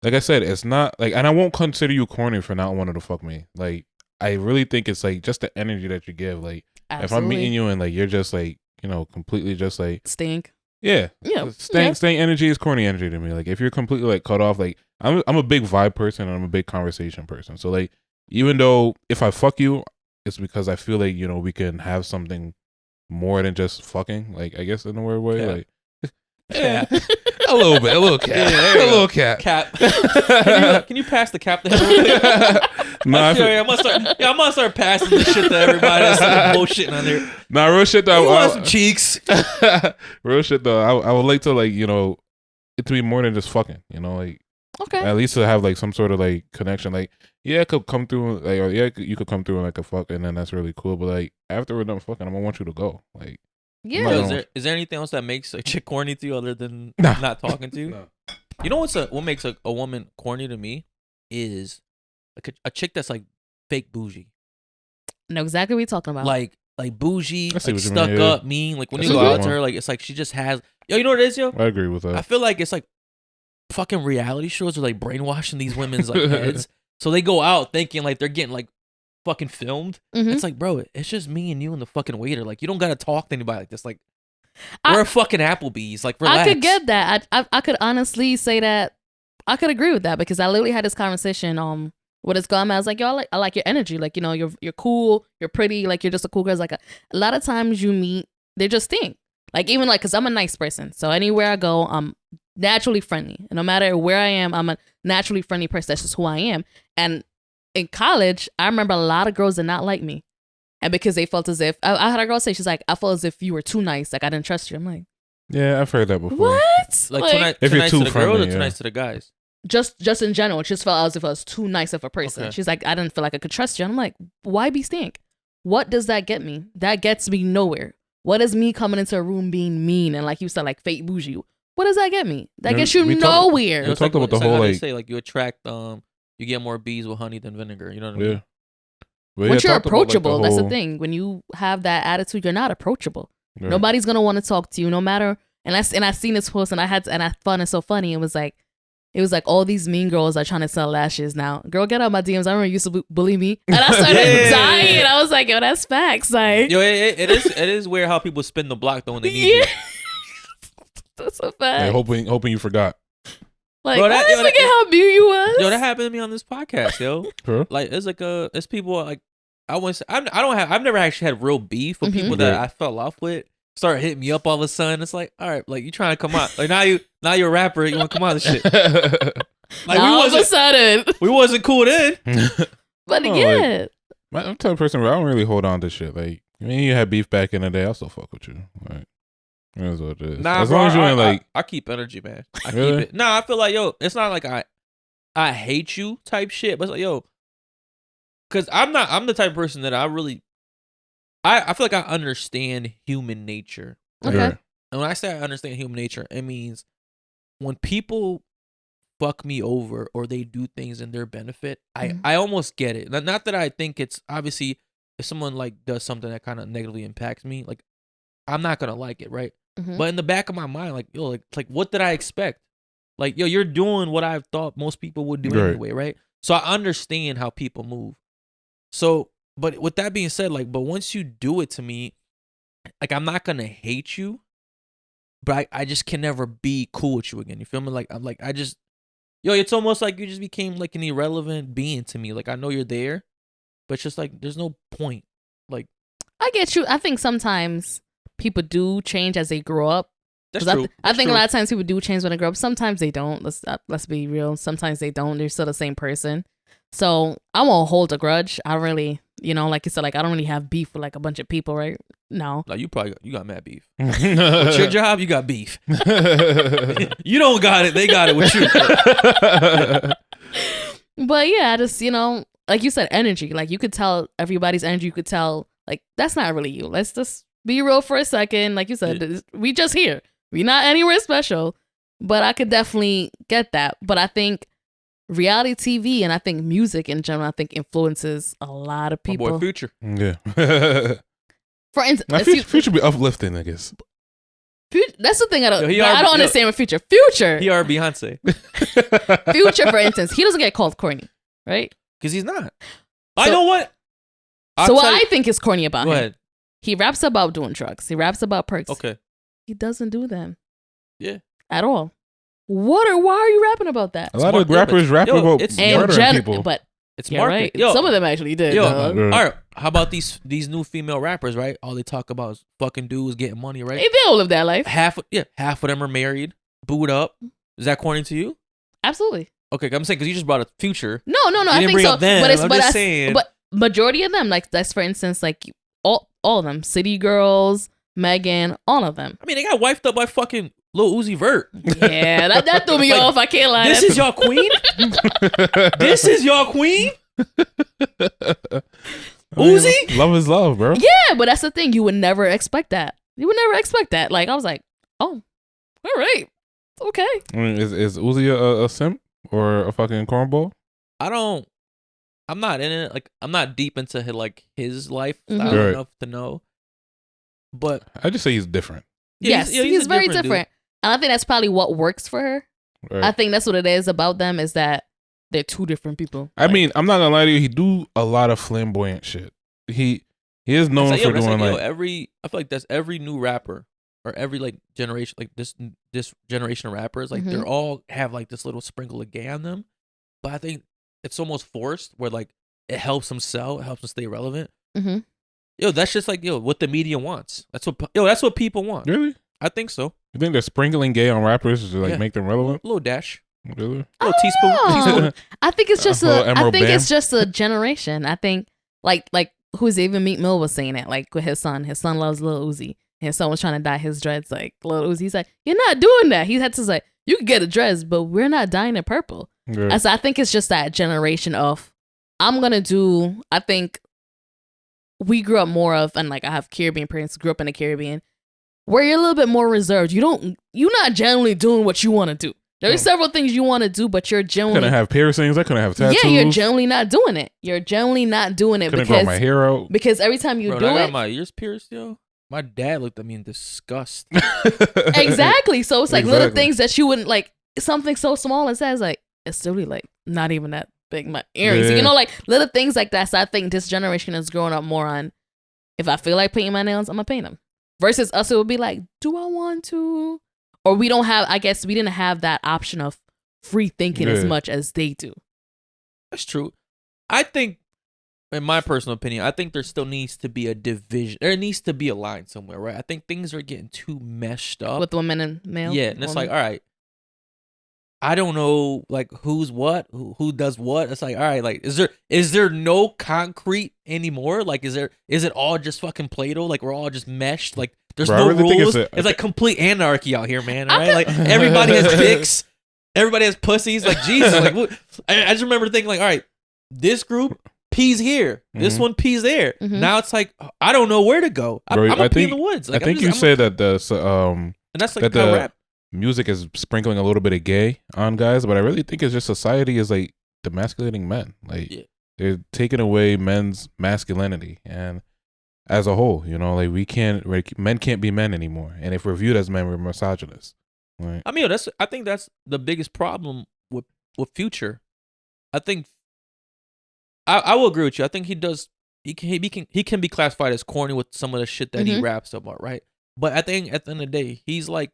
S2: like I said, it's not like, and I won't consider you corny for not wanting to fuck me. Like, I really think it's like just the energy that you give. Like,
S3: Absolutely.
S2: if I'm meeting you and like you're just like, you know, completely just like
S3: stink.
S2: Yeah.
S3: Yeah.
S2: Stank energy is corny energy to me. Like, if you're completely like cut off, like I'm a big vibe person and I'm a big conversation person. So like, even though if I fuck you, it's because I feel like, you know, we can have something more than just fucking. Like, I guess in a weird way.
S1: Yeah.
S2: Like, yeah, a little bit, a little cap,
S1: Yeah,
S2: a little cap.
S1: Can you pass the cap to him real quick?
S2: No,
S1: I'm gonna start passing this shit to everybody that's bullshitting on there.
S2: Nah, real shit though.
S1: You want some cheeks?
S2: Real shit though. I would like to like, you know, it to be more than just fucking. You know, like at least to have like some sort of like connection. Like, yeah, it could come through. Like, or yeah, you could come through and like a fuck, and then that's really cool. But like after we're done fucking, I'm gonna want you to go. Like.
S3: Yeah.
S1: Yo, is there anything else that makes a chick corny to you other than not talking to you?
S2: No.
S1: You know what makes a woman corny to me is like a chick that's like fake bougie.
S3: Know exactly what you're talking about.
S1: Like bougie, like
S2: stuck
S1: up, mean. Like when
S2: That's
S1: you
S2: a
S1: go
S2: good
S1: out to
S2: one.
S1: her, like it's like she just has. Yo, you know what it is, yo?
S2: I agree with
S1: I
S2: that.
S1: feel like it's like fucking reality shows are like brainwashing these women's like heads, so they go out thinking like they're getting like fucking filmed.
S3: Mhm.
S1: It's like, bro, it's just me and you and the fucking waiter. Like you don't gotta talk to anybody like this. Like. We're a fucking Applebee's. Like, relax.
S3: I could get that. I could honestly say that I could agree with that because I literally had this conversation with this guy. I was like, yo, I like your energy. Like, you know, you're cool, you're pretty, like you're just a cool girl. It's like a lot of times you meet, they just think. Like even like, cause I'm a nice person. So anywhere I go, I'm naturally friendly. And no matter where I am, I'm a naturally friendly person. That's just who I am. And in college, I remember a lot of girls did not like me. And because they felt as if, I had a girl say, she's like, I felt as if you were too nice. Like, I didn't trust you. I'm like,
S2: yeah, I've heard that before.
S3: what?
S1: Like
S2: if
S1: too
S2: you're
S1: nice
S2: too
S1: to the
S2: friendly,
S1: girls or too
S2: yeah.
S1: nice to the guys?
S3: Just in general, it just felt as if I was too nice of a person.
S1: Okay.
S3: She's like, I didn't feel like I could trust you. And I'm like, why be stink? What does that get me? That gets me nowhere. What is me coming into a room being mean and like you said, like fake bougie? What does that get me? That gets you nowhere.
S2: We talked about the whole like,
S1: say like you attract you get more bees with honey than vinegar. You know what I mean?
S2: yeah. But
S3: Once
S2: yeah,
S3: you're
S2: talk about, like,
S3: approachable, that's the
S2: whole-
S3: thing. When you have that attitude, you're not approachable.
S2: Yeah.
S3: Nobody's gonna want to talk to you, no matter. And I seen this post, and I found it so funny. It was like all these mean girls are trying to sell lashes now. Girl, get out my DMs. I remember you used to bully me, and I started dying. I was like, yo, that's facts. Like,
S1: Yo, it is weird how people spin the block though when they need you.
S3: That's a fact.
S2: Yeah, hoping you forgot.
S3: Like,
S1: Bro,
S3: I didn't forget how beautiful you was.
S1: Yo, that happened to me on this podcast, yo.
S2: Huh?
S1: Like it's like it's people like I've never actually had real beef with
S3: Mhm.
S1: people that
S2: Right.
S1: I fell off with. Start hitting me up all of a sudden. It's like, all right, like you trying to come out. Like now you're a rapper. You want to come out of this shit. Like
S3: all of a sudden.
S1: we wasn't cool then.
S3: But
S2: Oh,
S3: again,
S2: I'm the type of person where I don't really hold on to shit. Like, I mean, you had beef back in the day, I'll still fuck with you. Like, that's what it is.
S1: Nah,
S2: as
S1: bro,
S2: long as you ain't like,
S1: I keep energy, man. I
S2: Really?
S1: keep it. Nah, I feel like yo, it's not like I hate you type shit, but it's like yo, because I'm the type of person that I feel like I understand human nature.
S3: okay.
S2: Yeah.
S1: And when I say I understand human nature, it means when people fuck me over or they do things in their benefit,
S3: Mhm.
S1: I almost get it. Not that I think it's obviously if someone like does something that kind of negatively impacts me, like I'm not gonna like it, right?
S3: Mhm.
S1: But in the back of my mind, like yo, like what did I expect? Like yo, you're doing what I thought most people would do
S2: Right.
S1: anyway, right? So I understand how people move. So, but with that being said, like, but once you do it to me, like I'm not gonna hate you, but I just can never be cool with you again. You feel me? Like I'm like yo, it's almost like you just became like an irrelevant being to me. Like I know you're there, but it's just like there's no point. Like
S3: I get you. I think sometimes people do change as they grow up.
S1: that's
S3: 'Cause
S1: true.
S3: I think a lot of times people do change when they grow up. Sometimes they don't. Let's be real. Sometimes they don't. They're still the same person. So I won't hold a grudge. I really, like you said, like I don't really have beef with like a bunch of people, right? No.
S1: Like you got mad beef. What's your job? You got beef. You don't got it. They got it with you.
S3: But yeah, I just like you said, energy. Like you could tell everybody's energy. You could tell like that's not really you. Let's just be real for a second. Like you said, we just here. We not anywhere special. But I could definitely get that. But I think reality TV and I think music in general, I think influences a lot of people.
S1: My boy Future.
S2: Yeah.
S3: For instance,
S2: Future be uplifting, I guess.
S3: That's the thing I don't. I don't understand with Future. Future.
S1: He are Beyonce.
S3: Future, for instance, he doesn't get called corny, right?
S1: Because he's not. I know what.
S3: So what I think is corny about him.
S1: Go ahead.
S3: He raps about doing drugs. He raps about perks.
S1: Okay.
S3: He doesn't do them.
S1: Yeah.
S3: At all. Why are you rapping about that?
S2: A lot of rappers rap about murdering people.
S3: But
S1: it's market.
S3: Right. Some of them actually did.
S1: All right. How about these new female rappers, right? All they talk about is fucking dudes getting money, right?
S3: They all live that life.
S1: Half of them are married, booed up. Is that corny to you?
S3: Absolutely.
S1: Okay, I'm saying because you just brought a Future.
S3: No. I think so.
S1: Them.
S3: But
S1: I'm just saying.
S3: But majority of them, like that's for instance, like all of them, City Girls, Megan, all of them.
S1: I mean, they got wifed up by fucking Lil Uzi Vert.
S3: Yeah, that threw me off. I can't lie.
S1: This is your queen? This is your queen? Uzi?
S2: Love is love, bro.
S3: Yeah, but that's the thing. You would never expect that. Like, I was like, oh, all right. Okay.
S2: I mean, is Uzi a simp or a fucking cornball?
S1: I'm not in it. Like, I'm not deep into his life enough to know. But
S2: I just say he's different.
S1: Yeah,
S3: yes, he's very different. And I think that's probably what works for her. Right. I think that's what it is about them is that they're two different people.
S2: I mean, I'm not gonna lie to you. He do a lot of flamboyant shit. He is known for doing
S1: I feel like that's every new rapper or every like generation, like this generation of rappers, like they're all have like this little sprinkle of gay on them. But I think it's almost forced where like it helps them sell, it helps them stay relevant.
S3: Mm-hmm.
S1: That's just like what the media wants. That's what people want.
S2: Really?
S1: I think so.
S2: You think they're sprinkling gay on rappers to like make them relevant?
S1: A little dash.
S2: Really?
S1: A little teaspoon.
S3: I think it's just it's just a generation. I think like who's even Meek Mill was saying it, like with his son. His son loves Lil Uzi. And someone's trying to dye his dreads like Lil Uzi. He's like, you're not doing that. He had to say, you can get a dress, but we're not dyeing it purple. Yeah. And so I think it's just that generation of I think we grew up more of, and like I have Caribbean parents, grew up in the Caribbean, where you're a little bit more reserved. You're not generally doing what you want to do. There's several things you want to do, but you're generally...
S2: Couldn't have piercings. I couldn't have tattoos.
S3: Yeah, you're generally not doing it. Couldn't
S2: grow my hair out.
S3: Because every time you do it... I
S1: got my ears pierced, yo. My dad looked at me in disgust.
S3: Exactly. So it's like little things that you wouldn't like, something so small and says like, it's really like not even that big. My earrings, like little things like that. So I think this generation is growing up more on, if I feel like painting my nails, I'm going to paint them. Versus us, it would be like, do I want to? Or we don't have, I guess we didn't have that option of free thinking as much as they do.
S1: That's true. I think, in my personal opinion, I think there still needs to be a division. There needs to be a line somewhere, right? I think things are getting too meshed up.
S3: With women and male?
S1: Yeah, and it's like, all right, I don't know, like, who's what, who does what. It's like, all right, like, is there no concrete anymore? Like, is it all just fucking Play-Doh? Like, we're all just meshed? Like, there's no rules? It's like complete anarchy out here, man, right? Like, everybody has dicks. Everybody has pussies. Like, Jesus. Like, I just remember thinking, like, all right, this group pees here. This one pees there. Now it's like, I don't know where to go. I'm going to pee in the woods. Like,
S2: I think you said that
S1: and that's like the rap.
S2: Music is sprinkling a little bit of gay on guys, but I really think it's just society is like demasculating men. Like they're taking away men's masculinity, and as a whole, like men can't be men anymore. And if we're viewed as men, we're misogynist. Right?
S1: I mean, I think that's the biggest problem with Future. I think I will agree with you. I think he does. He can be classified as corny with some of the shit that he raps about, right? But I think at the end of the day, he's like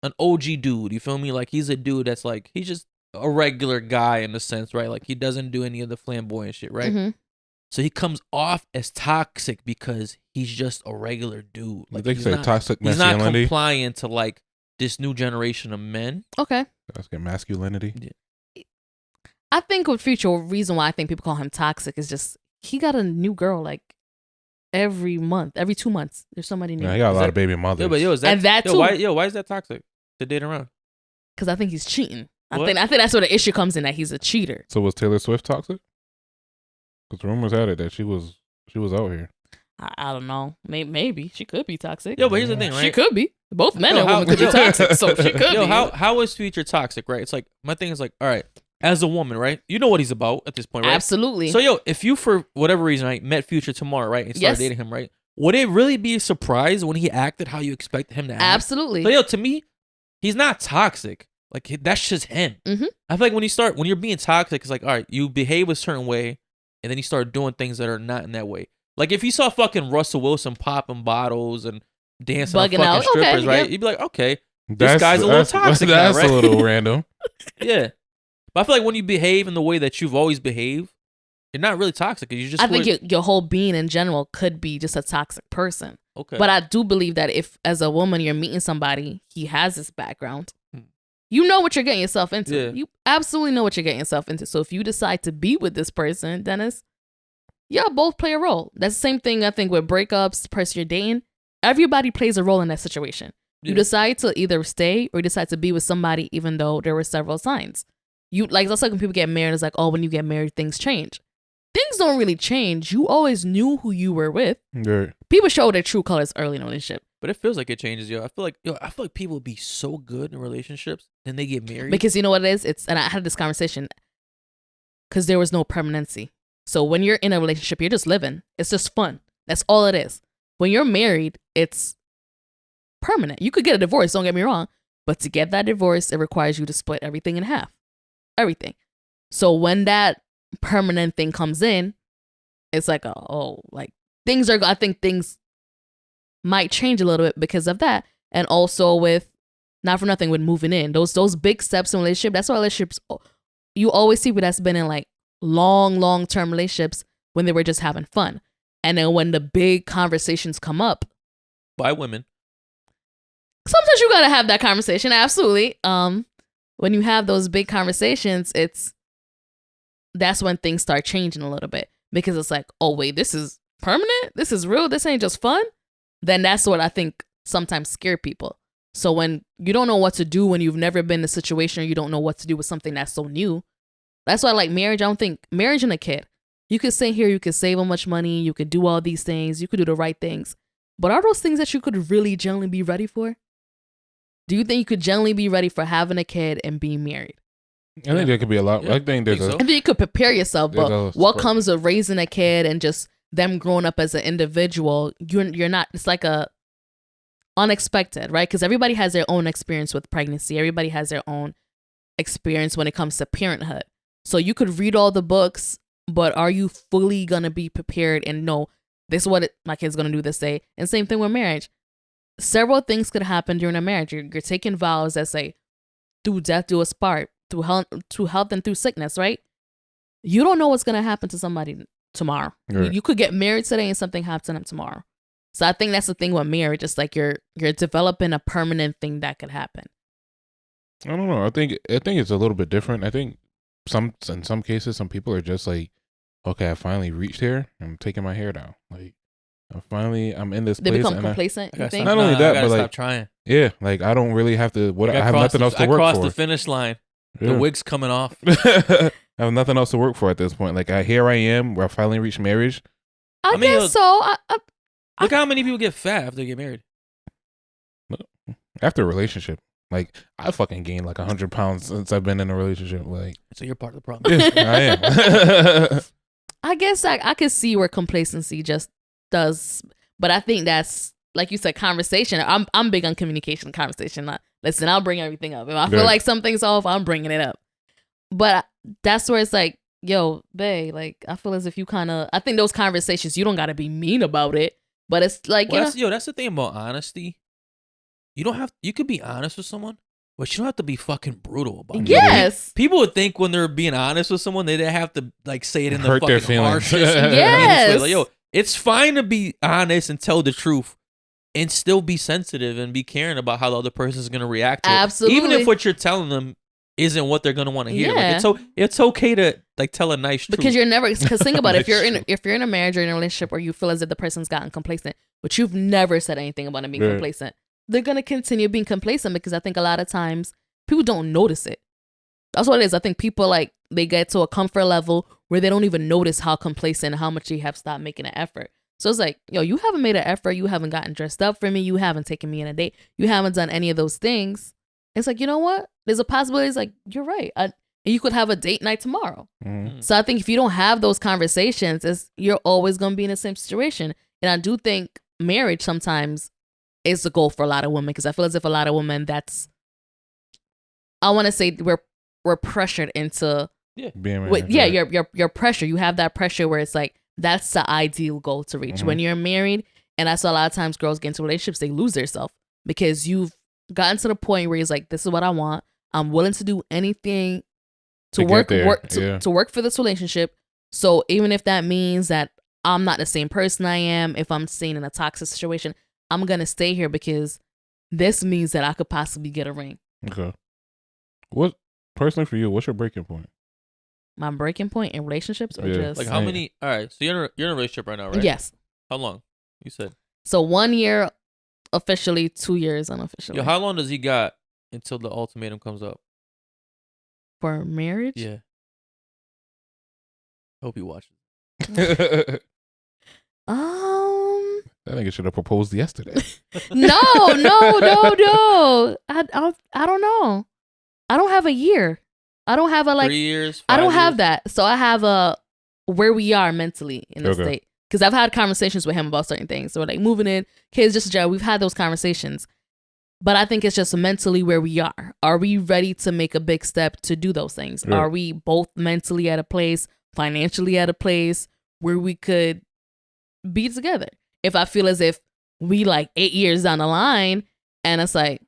S1: an OG dude, you feel me? Like, he's a dude that's like, he's just a regular guy in a sense, right? Like, he doesn't do any of the flamboyant shit, right? So he comes off as toxic because he's just a regular dude. Like,
S2: he's toxic masculinity.
S1: He's not compliant to like this new generation of men.
S3: Okay.
S2: Toxic masculinity.
S3: Yeah. I think with Future, reason why I think people call him toxic is just he got a new girl like every 2 months. There's somebody new.
S2: Yeah, he got a lot of baby mothers.
S1: Yeah, but why is that toxic? To date around?
S3: Because I think he's cheating. I think that's where the issue comes in, that he's a cheater.
S2: So was Taylor Swift toxic? Because rumors had it that she was out here.
S3: I don't know. Maybe she could be toxic.
S1: Yo, but here's the thing, right?
S3: She could be. Both men and women could be toxic, so she could be.
S1: How is Future toxic, right? It's like, my thing is like, all right, as a woman, right? You know what he's about at this point, right?
S3: Absolutely.
S1: So, if you, for whatever reason, right, met Future tomorrow, right, and started dating him, right, would it really be a surprise when he acted how you expected him to act?
S3: Absolutely.
S1: So, to me, he's not toxic. Like, that's just him.
S3: Mm-hmm.
S1: I feel like when you're being toxic, it's like, all right, you behave a certain way, and then you start doing things that are not in that way. Like, if you saw fucking Russell Wilson popping bottles and dancing on fucking strippers, right? You'd be like, okay, this guy's a little toxic now, right?
S2: That's a little random.
S1: Yeah. But I feel like when you behave in the way that you've always behaved, you're not really toxic. You just
S3: I think your whole being in general could be just a toxic person.
S1: Okay.
S3: But I do believe that if, as a woman, you're meeting somebody, he has this background, you know what you're getting yourself into.
S1: Yeah.
S3: You absolutely know what you're getting yourself into. So if you decide to be with this person, Dennis, y'all both play a role. That's the same thing, I think, with breakups, person you're dating. Everybody plays a role in that situation. Yeah. You decide to either stay or you decide to be with somebody even though there were several signs. That's like when people get married, it's like, oh, when you get married, things change. Things don't really change. You always knew who you were with.
S2: Right.
S3: People show their true colors early in a relationship.
S1: But it feels like it changes, yo. I feel like people would be so good in relationships, then they get married.
S3: Because you know what it is? And I had this conversation because there was no permanency. So when you're in a relationship, you're just living. It's just fun. That's all it is. When you're married, it's permanent. You could get a divorce, don't get me wrong. But to get that divorce, it requires you to split everything in half. Everything. So when that permanent thing comes in, it's like, I think things might change a little bit because of that. And also with, not for nothing, with moving in. Those big steps in a relationship, that's why relationships, you always see people that's been in like long-term relationships when they were just having fun. And then when the big conversations come up.
S1: By women.
S3: Sometimes you gotta have that conversation, absolutely. When you have those big conversations, that's when things start changing a little bit. Because it's like, oh wait, this is permanent? This is real? This ain't just fun? Then that's what I think sometimes scare people. So when you don't know what to do, when you've never been in a situation or you don't know what to do with something that's so new, that's why I like marriage. I don't think marriage and a kid. You could sit here, you could save how much money, you could do all these things, you could do the right things. But are those things that you could really generally be ready for? Do you think you could generally be ready for having a kid and being married?
S2: I think there could be a lot. Yeah. I think there's
S3: I think you could prepare yourself, but what comes with raising a kid and just them growing up as an individual, you're not, it's like a unexpected, right? Because everybody has their own experience with pregnancy. Everybody has their own experience when it comes to parenthood. So you could read all the books, but are you fully going to be prepared and know this is what my kid's going to do this day? And same thing with marriage. Several things could happen during a marriage. You're taking vows that say, through death do us part, through health and through sickness, right? You don't know what's going to happen to somebody tomorrow. Right. You could get married today and something happens to them tomorrow. So I think that's the thing with marriage. It's like you're developing a permanent thing that could happen.
S2: I don't know. I think it's a little bit different. I think in some cases, some people are just like, okay, I finally reached here. I'm taking my hair down. Like, I'm in this
S3: they
S2: place.
S3: They become complacent. You think?
S2: Not only that, but like,
S1: stop trying.
S2: Yeah, like I don't really have to. I have nothing else to work for.
S1: I crossed the finish line. Yeah. The wig's coming off.
S2: I have nothing else to work for at this point. Like here I am, where I finally reached marriage.
S3: I guess so.
S1: Look how many people get fat after they get married.
S2: After a relationship. Like, I fucking gained like 100 pounds since I've been in a relationship. Like,
S1: so you're part of the problem.
S2: Yeah, I am.
S3: I guess I could see where complacency just does, but I think that's, like you said, conversation. I'm big on communication and conversation. Listen, I'll bring everything up. If I feel like something's off, I'm bringing it up. But that's where it's like, yo, babe, like, I feel as if you I think those conversations, you don't got to be mean about it, but it's like,
S1: that's the thing about honesty. You could be honest with someone, but you don't have to be fucking brutal about it.
S3: Yes.
S1: People would think when they're being honest with someone, they have to like say it in the fucking harshest.
S3: Yes.
S1: Like, yo, it's fine to be honest and tell the truth and still be sensitive and be caring about how the other person is going to react to it.
S3: Absolutely.
S1: Even if what you're telling them isn't what they're going to want to hear.
S3: Yeah.
S1: Like, it's okay to like tell a nice truth.
S3: Because think about it, if you're in a marriage or in a relationship where you feel as if the person's gotten complacent, but you've never said anything about them being complacent, they're going to continue being complacent because I think a lot of times people don't notice it. That's what it is. I think people they get to a comfort level where they don't even notice how complacent and how much you have stopped making an effort. So it's like, yo, you haven't made an effort. You haven't gotten dressed up for me. You haven't taken me on a date. You haven't done any of those things. It's like, you know what? There's a possibility. It's like, you're right. And you could have a date night tomorrow. So I think if you don't have those conversations, you're always going to be in the same situation. And I do think marriage sometimes is the goal for a lot of women, because I feel as if a lot of women, I want to say we're pressured into
S2: being married.
S3: Your pressure. You have that pressure where it's like, that's the ideal goal to reach when you're married. And I saw a lot of times girls get into relationships, they lose themselves because you've gotten to the point where it's like, this is what I want. I'm willing to do anything to work for this relationship. So even if that means that I'm not the same person I am, if I'm staying in a toxic situation, I'm gonna stay here because this means that I could possibly get a ring.
S2: Okay. What personally for you? What's your breaking point?
S3: My breaking point in relationships, or just
S1: like how many? All right, so you're in a relationship right now, right?
S3: Yes.
S1: How long? You said
S3: so 1 year officially, 2 years unofficially.
S1: Yo, how long does he got until the ultimatum comes up
S3: for marriage?
S1: Yeah. Hope he watches.
S2: That nigga should have proposed yesterday.
S3: No. I don't know. I don't have a year. I don't have a
S1: 3 years.
S3: I don't
S1: years?
S3: have that. So I have a where we are mentally in the state. Because I've had conversations with him about certain things. So we're like moving in, kids, just a job. We've had those conversations. But I think it's just mentally where we are. Are we ready to make a big step to do those things?
S2: Yeah.
S3: Are we both mentally at a place, financially at a place where we could be together? If I feel as if we like 8 years down the line and it's like,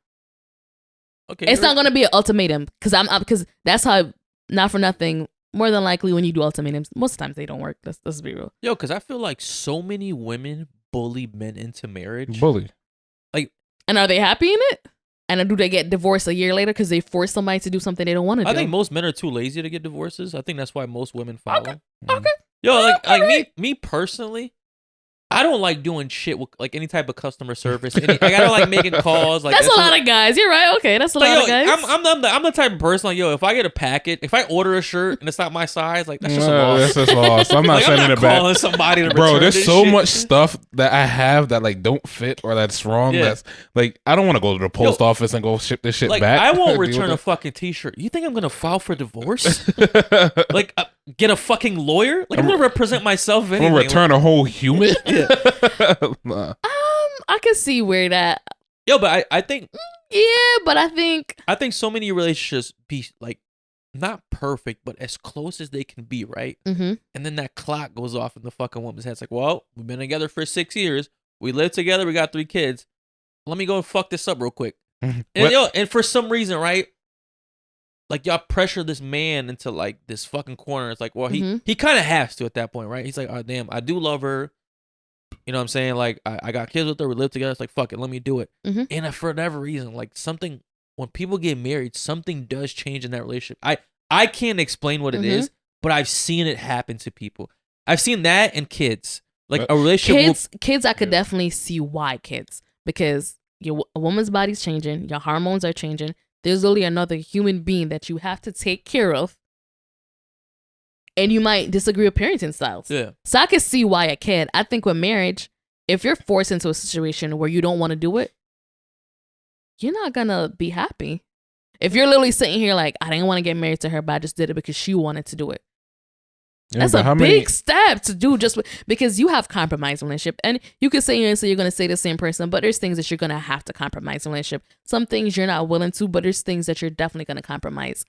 S3: okay, it's not going to be an ultimatum because that's how, not for nothing, more than likely when you do ultimatums, most of the times they don't work. Let's be real.
S1: Yo, because I feel like so many women bully men into marriage.
S2: Bully.
S1: Like,
S3: and are they happy in it? And do they get divorced a year later because they force somebody to do something they don't want to do?
S1: I think most men are too lazy to get divorces. I think that's why most women follow.
S3: Okay.
S1: Yo, me personally, I don't like doing shit with like any type of customer service. I don't like making calls. Like
S3: that's a lot of guys. You're right. Okay, that's a lot of guys.
S1: I'm the type of person like, yo, if I get a packet, if I order a shirt and it's not my size, like that's just a loss.
S2: That's just loss. I'm not sending it back.
S1: Calling somebody to
S2: bro,
S1: return
S2: there's
S1: this
S2: so
S1: shit.
S2: much stuff that I have that like don't fit or that's wrong. That's like I don't want to go to the post office and go ship this shit back.
S1: I won't return a fucking t-shirt. You think I'm gonna file for divorce? Like get a fucking lawyer? Like I'm gonna represent myself anyway.
S2: I'm gonna return a whole human.
S3: Nah. I can see where that.
S1: Yo, but I think.
S3: Yeah, but I think
S1: so many relationships be like not perfect, but as close as they can be, right?
S3: Mm-hmm.
S1: And then that clock goes off in the fucking woman's head. It's like, well, we've been together for 6 years. We live together. We got 3 kids. Let me go and fuck this up real quick. And for some reason, right? Like y'all pressure this man into like this fucking corner. It's like, well, he kind of has to at that point, right? He's like, oh damn, I do love her. You know what I'm saying? Like I got kids with her. We live together. It's like, fuck it, let me do it.
S3: Mm-hmm.
S1: And for whatever reason, like something, when people get married, something does change in that relationship. I can't explain what it is, but I've seen it happen to people. I've seen that in kids. Like a relationship.
S3: Kids, I could definitely see why kids, because a woman's body's changing, your hormones are changing. There's literally another human being that you have to take care of. And you might disagree with parenting styles.
S1: Yeah.
S3: So I can see why a kid. I think with marriage, if you're forced into a situation where you don't want to do it, you're not going to be happy. If you're literally sitting here like, I didn't want to get married to her, but I just did it because she wanted to do it. Yeah, that's a big step to do just because you have compromised relationship. And you could say you're going to say the same person, but there's things that you're going to have to compromise in relationship. Some things you're not willing to, but there's things that you're definitely going to compromise.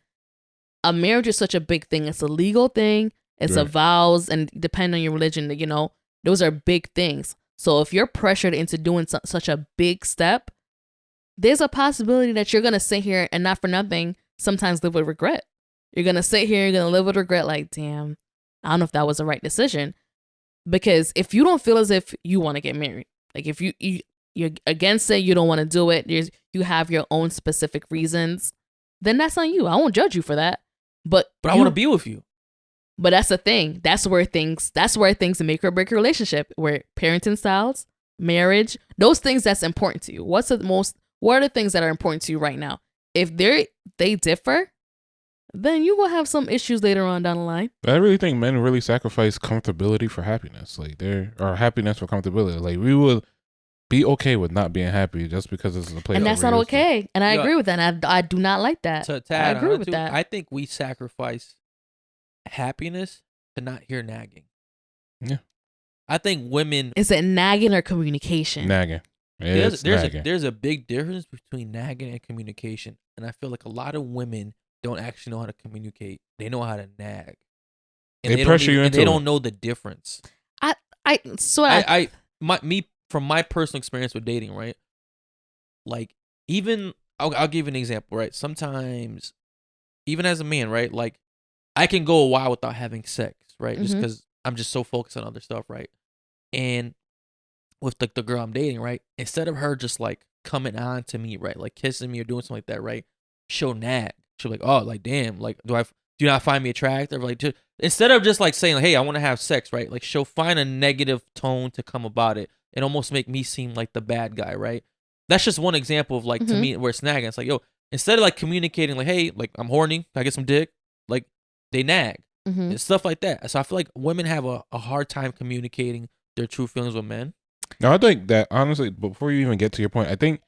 S3: A marriage is such a big thing. It's a legal thing. It's a vows, and depending on your religion, you know, those are big things. So if you're pressured into doing such a big step, there's a possibility that you're going to sit here and not for nothing, sometimes live with regret. You're going to sit here, you're going to live with regret like, damn, I don't know if that was the right decision. Because if you don't feel as if you want to get married, like if you're against it, you don't want to do it, you have your own specific reasons, then that's on you. I won't judge you for that. But
S1: I want to be with you.
S3: But that's the thing. That's where things make or break your relationship. Where parenting styles, marriage, those things that's important to you. What are the things that are important to you right now? If they differ, then you will have some issues later on down the line.
S2: I really think men really sacrifice comfortability for happiness. Like or happiness for comfortability. Like we will be okay with not being happy just because this is a place.
S3: And that's not okay. And I agree with that. And I do not like that. I agree with that.
S1: I think we sacrifice happiness to not hear nagging.
S2: Yeah.
S1: I think women.
S3: Is it nagging or communication?
S2: Nagging.
S1: There's a big difference between nagging and communication. And I feel like a lot of women don't actually know how to communicate. They know how to nag. And
S2: they pressure you into it.
S1: They don't know the difference. From my personal experience with dating, right? Like, even, I'll give you an example, right? Sometimes, even as a man, right? Like, I can go a while without having sex, right? Just because I'm just so focused on other stuff, right? And with like the girl I'm dating, right? Instead of her just like coming on to me, right? Like kissing me or doing something like that, right? She'll nag. She'll be like, oh, like, damn, like, do you not find me attractive? Like, instead of just like saying, like, hey, I want to have sex, right? Like, she'll find a negative tone to come about it and almost make me seem like the bad guy, right? That's just one example of like, to me, where it's nagging. It's like, yo, instead of like communicating, like, hey, like, I'm horny, can I get some dick? Like, they nag and stuff like that. So I feel like women have a hard time communicating their true feelings with men.
S2: No, I think that honestly, before you even get to your point, I think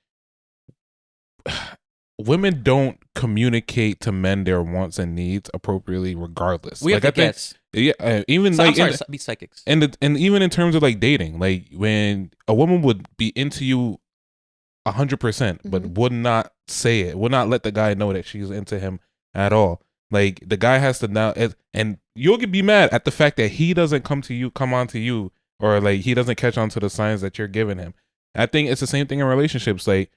S2: women don't communicate to men their wants and needs appropriately, regardless.
S1: We have to guess.
S2: Yeah, even
S1: so,
S2: like
S1: be psychics,
S2: and even in terms of like dating, like when a woman would be into you 100%, but would not say it, would not let the guy know that she's into him at all. Like the guy has to now, and you'll be mad at the fact that he doesn't come on to you, or like he doesn't catch on to the signs that you're giving him. I think it's the same thing in relationships. Like,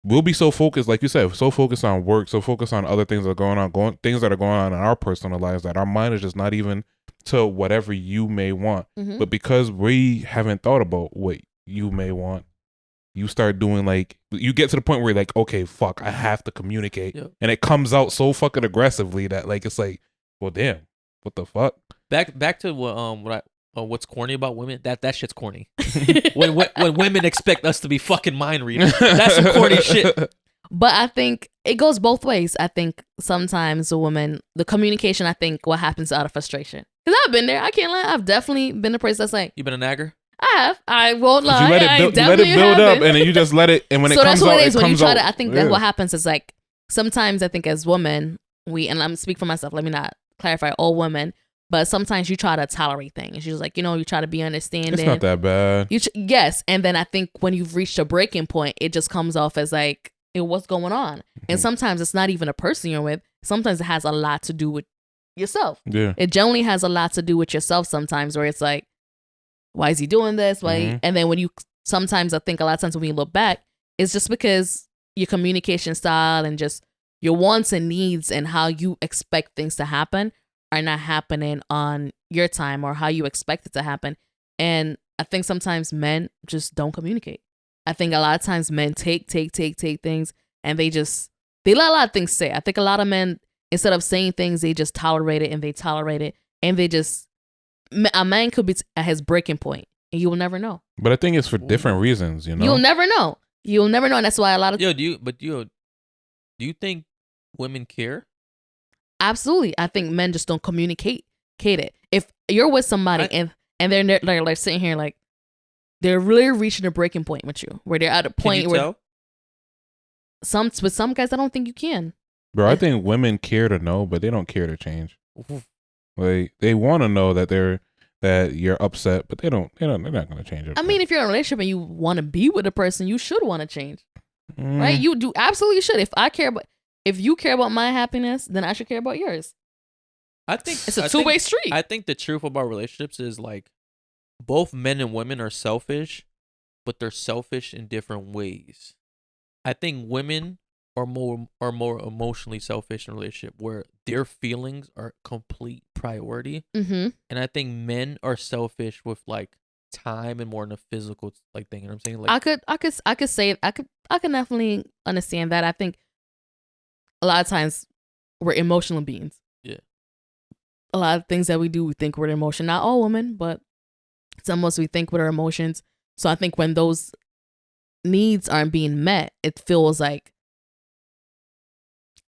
S2: we'll be so focused, like you said, so focused on work, so focused on other things that are going on, things that are going on in our personal lives, that our mind is just not even to whatever you may want. But because we haven't thought about what you may want, you start doing, like, you get to the point where you're like, okay, fuck, I have to communicate. Yep. And it comes out so fucking aggressively that, like, it's like, well, damn, what the fuck?
S1: Back to what's corny about women? That shit's corny. when women expect us to be fucking mind readers, that's some corny shit.
S3: But I think it goes both ways. I think sometimes the communication, I think what happens out of frustration. Because I've been there. I can't lie. I've definitely been the person that's like,
S1: you been a nagger?
S3: I have. I won't lie.
S2: You let it build up, and then you just let it. And when it comes out, it comes out.
S3: I think that what happens is, like, sometimes I think as women, and I'm speak for myself. Let me not clarify all women, but sometimes you try to tolerate things. She's like, you try to be understanding.
S2: It's not that bad.
S3: Yes, and then I think when you've reached a breaking point, it just comes off as like, what's going on? And sometimes it's not even a person you're with. Sometimes it has a lot to do with yourself.
S2: Yeah,
S3: it generally has a lot to do with yourself. Sometimes where it's like, why is he doing this? Why? And then sometimes I think a lot of times when you look back, it's just because your communication style and just your wants and needs and how you expect things to happen are not happening on your time or how you expect it to happen. And I think sometimes men just don't communicate. I think a lot of times men take things and they let a lot of things say. I think a lot of men, instead of saying things, they just tolerate it and they just, a man could be at his breaking point and you will never know.
S2: But I think it's for different reasons,
S3: You'll never know. And that's why a lot of...
S1: do you think women care?
S3: Absolutely. I think men just don't communicate it. If you're with somebody and they're like sitting here like they're really reaching a breaking point with you, where they're at a point where with some guys I don't think you can.
S2: Bro, I think women care to know, but they don't care to change. Like, they want to know that you're upset, but they're not going to change it.
S3: I mean, if you're in a relationship and you want to be with a person, you should want to change, right? You do absolutely should. If you care about my happiness, then I should care about yours.
S1: I think
S3: it's a two-way street.
S1: I think the truth about relationships is, like, both men and women are selfish, but they're selfish in different ways. I think women are more emotionally selfish in a relationship where their feelings are complete priority. And I think men are selfish with, like, time and more in a physical, like, thing. You know what I'm saying? Like,
S3: I could definitely understand that. I think a lot of times we're emotional beings.
S1: Yeah.
S3: A lot of things that we do, we think we're emotional. Not all women, but some of us, we think with our emotions. So I think when those needs aren't being met, it feels like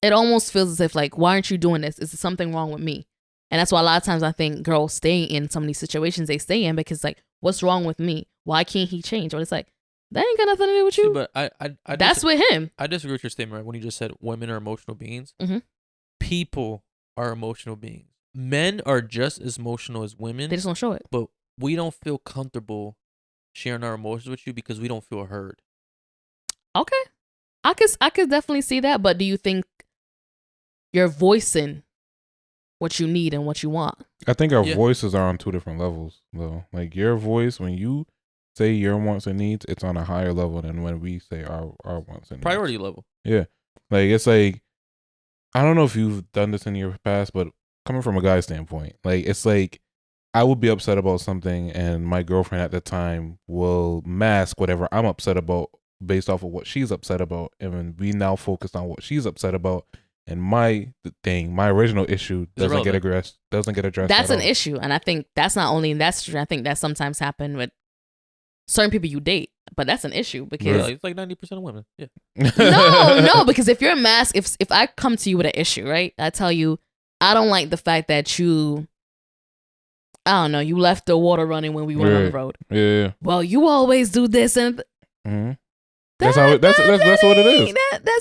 S3: it almost feels as if like, why aren't you doing this? Is there something wrong with me? And that's why a lot of times I think girls stay in some of these situations they stay in because like, what's wrong with me? Why can't he change? Or it's like, that ain't got nothing to do with you.
S1: See, but I
S3: that's with him.
S1: I disagree with your statement, right? When you just said women are emotional beings.
S3: Mm-hmm.
S1: People are emotional beings. Men are just as emotional as women.
S3: They just don't show it.
S1: But we don't feel comfortable sharing our emotions with you because we don't feel heard.
S3: Okay. I could definitely see that, but do you think you're voicing what you need and what you want?
S2: I think our voices are on two different levels, though. Like your voice, when you say your wants and needs, it's on a higher level than when we say our wants and needs.
S1: Priority level.
S2: Yeah. Like it's like, I don't know if you've done this in your past, but coming from a guy's standpoint, like it's like I would be upset about something and my girlfriend at the time will mask whatever I'm upset about based off of what she's upset about. And when we now focus on what she's upset about, and my original issue doesn't get addressed.
S3: That's an issue. And I think that's not only that's true. I think that sometimes happen with certain people you date. But that's an issue because
S1: it's like 90% of women. Yeah.
S3: No, because if you're a mask, if I come to you with an issue, right? I tell you, I don't like the fact that you left the water running when we went on the road.
S2: Yeah.
S3: Well, you always do this and
S2: that's what it is.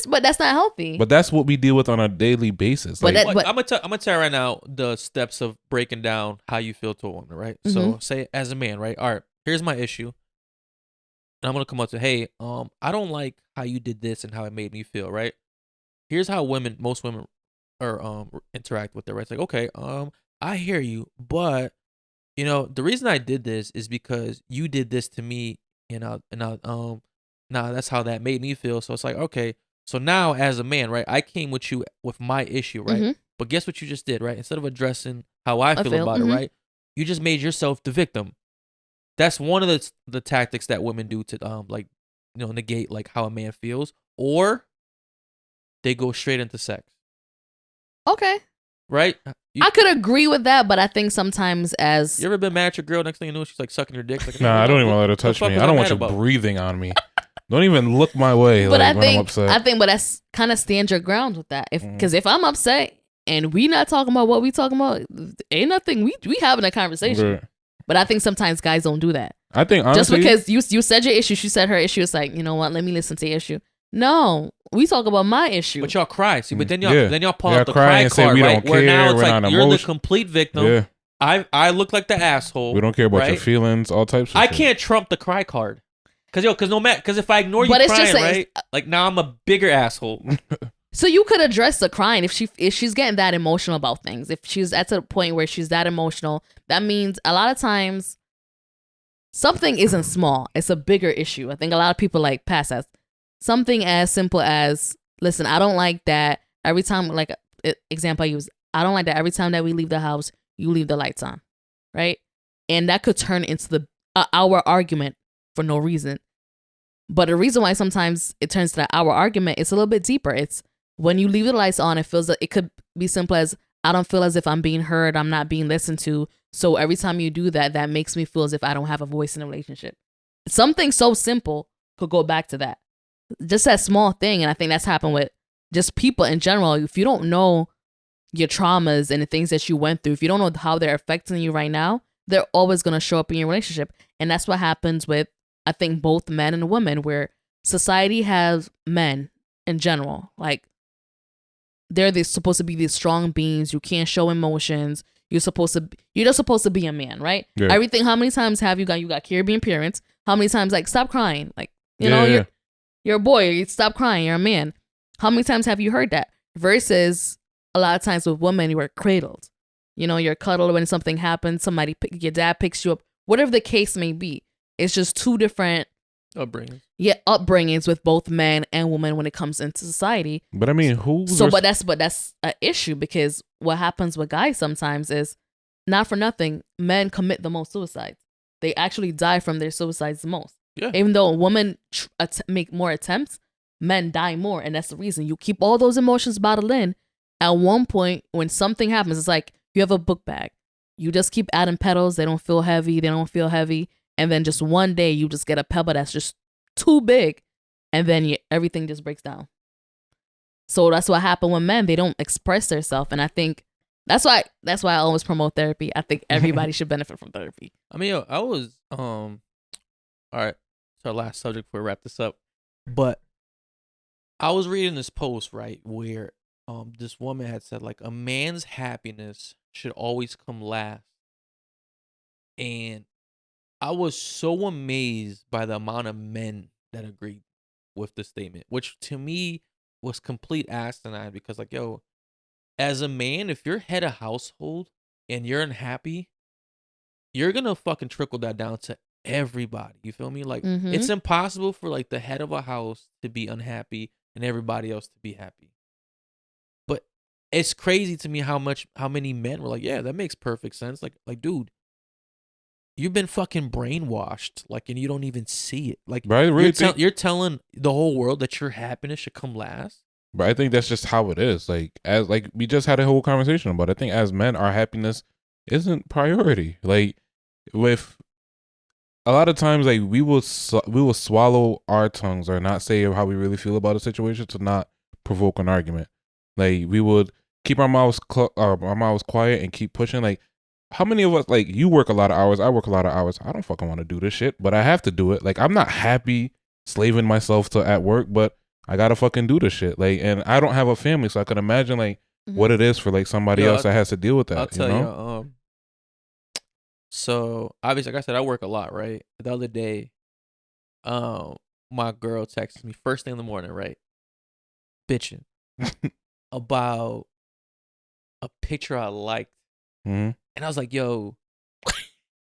S3: But that's not healthy.
S2: But that's what we deal with on a daily basis.
S1: I'm gonna tell you right now the steps of breaking down how you feel to a woman, right? Mm-hmm. So say as a man, right? All right, here's my issue. And I'm gonna come up to, hey, I don't like how you did this and how it made me feel, right? Here's how most women are interact with it, right? It's like, okay, I hear you, but the reason I did this is because you did this to me, now that's how that made me feel. So it's like, okay, so now as a man, right, I came with you with my issue, right? Mm-hmm. But guess what you just did, right? Instead of addressing how I feel about it, right? You just made yourself the victim. That's one of the tactics that women do to negate like how a man feels, or they go straight into sex.
S3: Okay.
S1: Right?
S3: I could agree with that, but I think sometimes as
S1: you ever been mad at your girl, next thing you know she's like sucking your dick. Like,
S2: nah, I don't even want her to touch me. I don't want you breathing on me. Don't even look my way. But when I'm upset.
S3: But that's kind of stand your ground with that. Because if I'm upset and we not talking about what we talking about, ain't nothing. We having a conversation. Right. But I think sometimes guys don't do that.
S2: I think honestly,
S3: just because you said your issue, she said her issue. It's like, you know what? Let me listen to your issue. No, we talk about my issue.
S1: But y'all cry. See, but then y'all pull out the cry card, right? Where now it's like you're the complete victim. Yeah. I look like the asshole.
S2: We don't care about your feelings, all types of
S1: shit. I can't trump the cry card. Because if I ignore you crying, right? Like now I'm a bigger asshole.
S3: So you could address the crying if she's getting that emotional about things. If she's at a point where she's that emotional, that means a lot of times something isn't small. It's a bigger issue. I think a lot of people like pass that. Something as simple as, listen, I don't like that every time, like example I use, I don't like that every time that we leave the house, you leave the lights on, right? And that could turn into our argument for no reason. But the reason why sometimes it turns to our argument, it's a little bit deeper. It's when you leave the lights on, it feels like it could be simple as, I don't feel as if I'm being heard, I'm not being listened to. So every time you do that, that makes me feel as if I don't have a voice in a relationship. Something so simple could go back to that. Just that small thing. And I think that's happened with just people in general. If you don't know your traumas and the things that you went through, if you don't know how they're affecting you right now, they're always going to show up in your relationship. And that's what happens with, I think, both men and women, where society has men in general. Like, they're supposed to be these strong beings. You can't show emotions. You're just supposed to be a man, right? Yeah. Everything. How many times have you got Caribbean parents? How many times, like, stop crying? Like, you're a boy. You stop crying. You're a man. How many times have you heard that? Versus a lot of times with women, you were cradled. You're cuddled when something happens. Your dad picks you up. Whatever the case may be. It's just two different
S1: upbringings.
S3: Yeah, upbringings with both men and women when it comes into society.
S2: But I mean,
S3: but that's an issue, because what happens with guys sometimes is, not for nothing, men commit the most suicides. They actually die from their suicides the most. Yeah. Even though women make more attempts, men die more, and that's the reason. You keep all those emotions bottled in. At one point, when something happens, it's like you have a book bag. You just keep adding petals. They don't feel heavy. They don't feel heavy. And then just one day you just get a pebble that's just too big, and then everything just breaks down. So that's what happened with men. They don't express themselves. And I think that's why I always promote therapy. I think everybody should benefit from therapy.
S1: I mean, yo, I was all right. It's our last subject before we wrap this up. But I was reading this post, right, where this woman had said, like, a man's happiness should always come last. And I was so amazed by the amount of men that agreed with this statement, which to me was complete asinine because, like, yo, as a man, if you're head of household and you're unhappy, you're going to fucking trickle that down to everybody. You feel me? Like, it's impossible for, like, the head of a house to be unhappy and everybody else to be happy. But it's crazy to me how many men were like, yeah, that makes perfect sense. Like, dude, you've been fucking brainwashed, like, and you don't even see it. Like,
S2: but I really
S1: you're telling the whole world that your happiness should come last.
S2: But I think that's just how it is. Like, as like we just had a whole conversation about it. I think as men, our happiness isn't priority. Like, with a lot of times, like we will swallow our tongues or not say how we really feel about a situation to not provoke an argument. Like, we would keep our mouths quiet and keep pushing. Like, how many of us, like, you work a lot of hours, I work a lot of hours. I don't fucking want to do this shit, but I have to do it. Like, I'm not happy slaving myself to at work, but I gotta fucking do this shit. Like, and I don't have a family, so I can imagine like what it is for like somebody else that has to deal with that.
S1: I'll tell you. So obviously, like I said, I work a lot, right? The other day, my girl texted me first thing in the morning, right? Bitching about a picture I liked. And I was like, yo,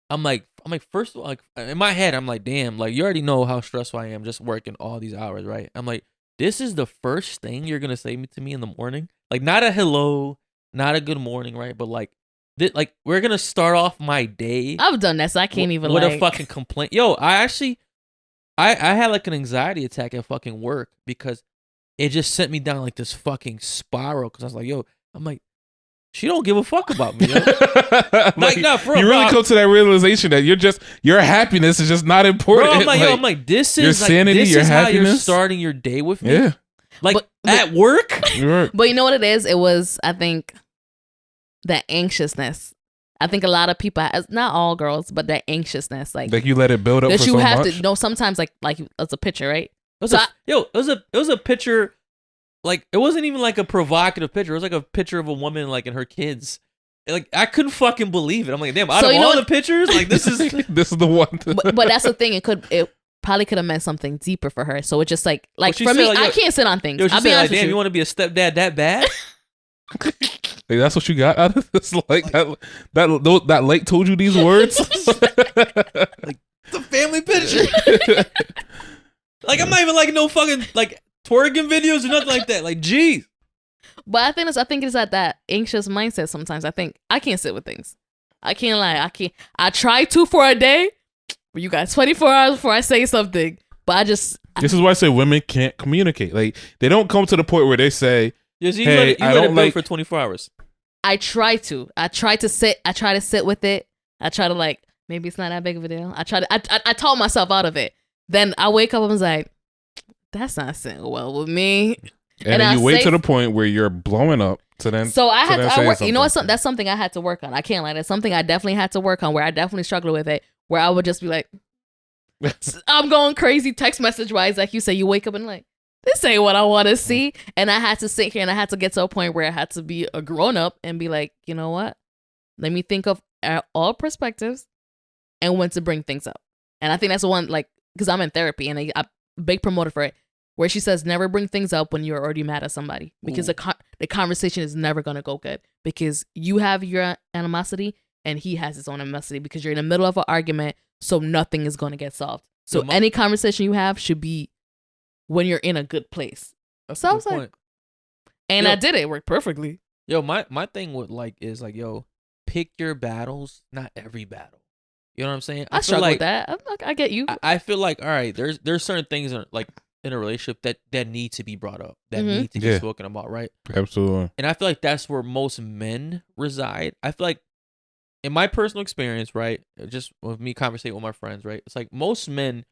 S1: I'm like, first of all, like, in my head, I'm like, damn, like, you already know how stressful I am just working all these hours, right? I'm like, this is the first thing you're gonna say to me in the morning? Like, not a hello, not a good morning, right? But like, we're gonna start off my day.
S3: I've done that, so I can't even
S1: with a fucking complaint. Yo, I actually, I had like an anxiety attack at fucking work because it just sent me down like this fucking spiral. Because I was like, yo, I'm like, she don't give a fuck about me. Yo.
S2: Like,
S1: no, for real,
S2: you really come to that realization that your happiness is just not important.
S1: Bro, I'm like, this is
S2: your sanity,
S1: this
S2: your
S1: is
S2: happiness.
S1: how you're starting your day with me.
S2: Yeah,
S1: like at work.
S3: But you know what it is? It was, I think, that anxiousness. I think a lot of people, not all girls, but that anxiousness, like
S2: you let it build up.
S3: That
S2: for
S3: you
S2: so
S3: have
S2: much.
S3: to know. Sometimes, like it's a picture, right?
S1: It was a picture. Like, it wasn't even like a provocative picture. It was like a picture of a woman like and her kids. Like, I couldn't fucking believe it. I'm like, damn, out of all the pictures, like, this is
S2: the one.
S3: But that's the thing. It probably could have meant something deeper for her. So it's just like for me, I can't sit on things.
S1: I'll be honest with you. You want to be a stepdad that bad?
S2: Like, that's what you got out of this? Like that lake told you these words?
S1: Like, it's a family picture. Like, I'm not even like no fucking like twerking videos or nothing like that. Like, geez.
S3: But I think it's at that anxious mindset sometimes. I think I can't sit with things. I can't lie. I try to for a day, but you got 24 hours before I say something. But this
S2: is why I say women can't communicate. Like, they don't come to the point where they say,
S1: hey, I don't like for 24 hours.
S3: I try to sit. I try to sit with it. I try to, like, maybe it's not that big of a deal. I talk myself out of it. Then I wake up and was like, that's not sitting well with me.
S2: And then you wait to the point where you're blowing up to then.
S3: So you know what? That's something I had to work on. I can't lie. That's something I definitely had to work on, where I definitely struggled with it, where I would just be like, I'm going crazy text message wise. Like you say, you wake up and like, this ain't what I want to see. And I had to sit here and I had to get to a point where I had to be a grown up and be like, you know what? Let me think of all perspectives and when to bring things up. And I think that's the one, like, because I'm in therapy and I'm a big promoter for it, where she says never bring things up when you're already mad at somebody, because the conversation is never going to go good, because you have your animosity and he has his own animosity, because you're in the middle of an argument, so nothing is going to get solved. So any conversation you have should be when you're in a good place.
S1: That's a good point.
S3: And I did it. It worked perfectly.
S1: Yo, my thing with like is like, yo, pick your battles, not every battle. You know what I'm saying?
S3: I struggle with that. I get you.
S1: I feel like, all right, there's certain things like in a relationship that need to be brought up, that need to be spoken about, right?
S2: Absolutely.
S1: And I feel like that's where most men reside. I feel like, in my personal experience, right, just with me conversating with my friends, right, it's like most men,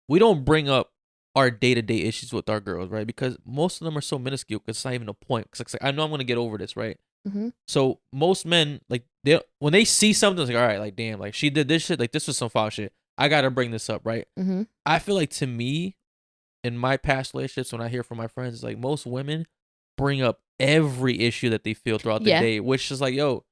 S1: we don't bring up our day-to-day issues with our girls, right? Because most of them are so minuscule because it's not even a point. Because it's like, I know I'm going to get over this, right?
S3: Mm-hmm.
S1: So most men, like, when they see something, it's like, all right, like, damn, like, she did this shit. Like, this was some foul shit. I got to bring this up, right?
S3: Mm-hmm.
S1: I feel like, to me, in my past relationships, when I hear from my friends, it's like most women bring up every issue that they feel throughout the day, which is like, yo,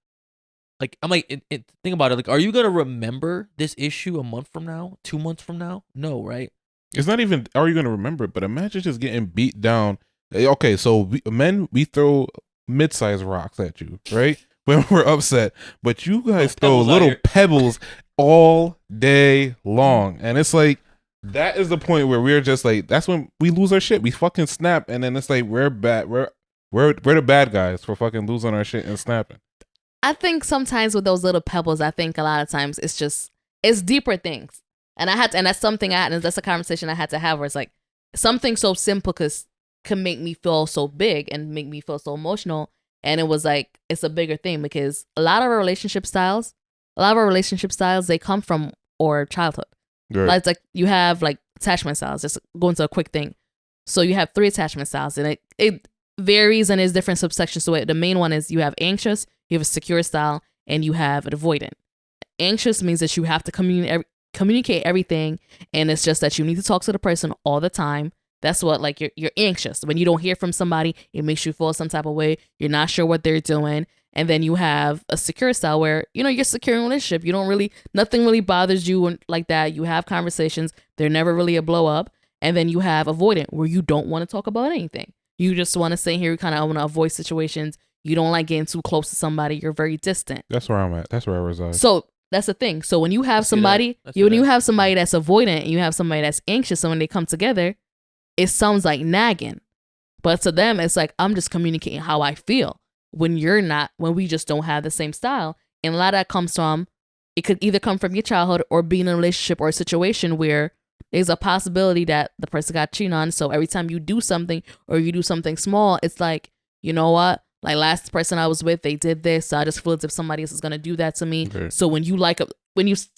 S1: like, I'm like, think about it. Like, are you going to remember this issue a month from now, 2 months from now? No, right?
S2: It's not even, are you going to remember it? But imagine just getting beat down. Okay, so men, we throw mid-sized rocks at you, right? When we're upset. But you guys throw little pebbles all day long. And it's like, that is the point where we're just like, that's when we lose our shit. We fucking snap. And then it's like, we're bad. We're the bad guys for fucking losing our shit and snapping.
S3: I think sometimes with those little pebbles, I think a lot of times it's deeper things. And that's something and that's a conversation I had to have where it's like something so simple can make me feel so big and make me feel so emotional. And it was like, it's a bigger thing because a lot of our relationship styles, they come from our childhood.
S2: Right.
S3: Like, it's like you have like attachment styles, just go into a quick thing. So you have 3 attachment styles and it varies and there's different subsections to it. The main one is you have anxious, you have a secure style, and you have an avoidant. Anxious means that you have to communicate everything, and it's just that you need to talk to the person all the time. That's what, like, you're anxious. When you don't hear from somebody, it makes you feel some type of way. You're not sure what they're doing. And then you have a secure style where, you're secure in a relationship. Nothing really bothers you like that. You have conversations. They're never really a blow up. And then you have avoidant where you don't want to talk about anything. You just want to sit here, you kind of want to avoid situations. You don't like getting too close to somebody. You're very distant.
S2: That's where I'm at. That's where I reside.
S3: So that's the thing. So when you have somebody, you have somebody that's avoidant and you have somebody that's anxious, and when they come together, it sounds like nagging. But to them, it's like, I'm just communicating how I feel. When we just don't have the same style. And a lot of that comes from, it could either come from your childhood or being in a relationship or a situation where there's a possibility that the person got cheated on. So every time you do something or you do something small, it's like, you know what? Like, last person I was with, they did this. So I just feel as if somebody else is going to do that to me. Okay. So when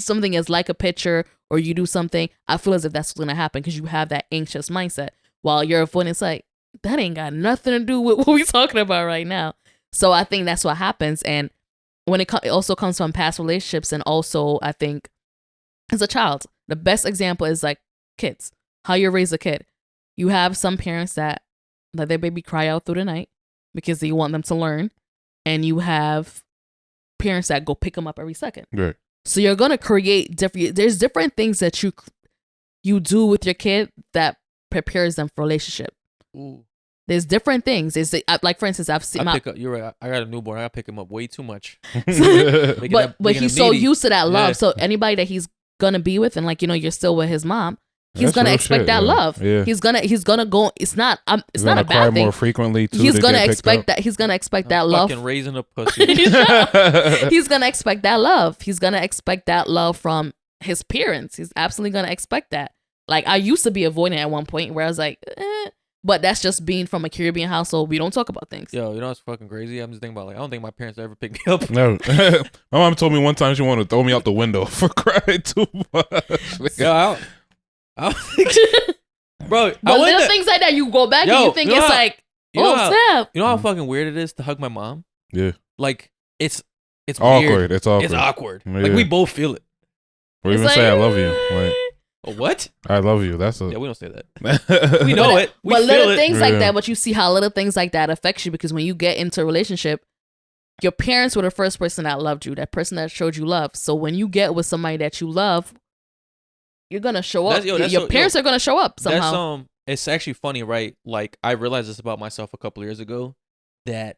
S3: something is like a picture or you do something, I feel as if that's what's going to happen because you have that anxious mindset. While you're avoidant, it's like, that ain't got nothing to do with what we're talking about right now. So I think that's what happens. And when it also comes from past relationships, and also I think as a child, the best example is like kids, how you raise a kid. You have some parents that let their baby cry out through the night because they want them to learn. And you have parents that go pick them up every second. Right. So you're going to create there's different things that you do with your kid that prepares them for relationship. Ooh. There's different things. Like, for instance, I've seen
S1: you're right. I got a newborn. I got to pick him up way too much.
S3: but he's so used to that love. Yeah. So anybody that he's gonna be with, and like, you're still with his mom, he's gonna expect that love. Yeah. He's gonna go. It's not a bad cry thing.
S2: More frequently too.
S3: He's gonna expect that. He's gonna expect that love.
S1: Fucking raising a pussy.
S3: He's gonna expect that love. He's gonna expect that love from his parents. He's absolutely gonna expect that. Like, I used to be avoidant at one point where I was like, but that's just being from a Caribbean household. We don't talk about things.
S1: Yo, you know what's fucking crazy? I'm just thinking about, like, I don't think my parents ever picked me up.
S2: No. My mom told me one time she wanted to throw me out the window for crying too much.
S1: Yo, I don't think... Bro,
S3: but little things like that, you go back and you think it's like, snap.
S1: You know how fucking weird it is to hug my mom?
S2: Yeah.
S1: Like, it's
S2: awkward.
S1: Weird.
S2: It's awkward.
S1: It's awkward. Yeah. Like, we both feel it.
S2: Or even say, I love you. Like,
S1: what?
S2: I love you. That's
S1: yeah, we don't say that. We know it. We
S3: but
S1: feel
S3: little
S1: it.
S3: things like that, but you see how little things like that affects you, because when you get into a relationship, your parents were the first person that loved you, that person that showed you love. So when you get with somebody that you love, you're gonna show up. Your parents are gonna show up somehow.
S1: It's actually funny, right? Like, I realized this about myself a couple of years ago, that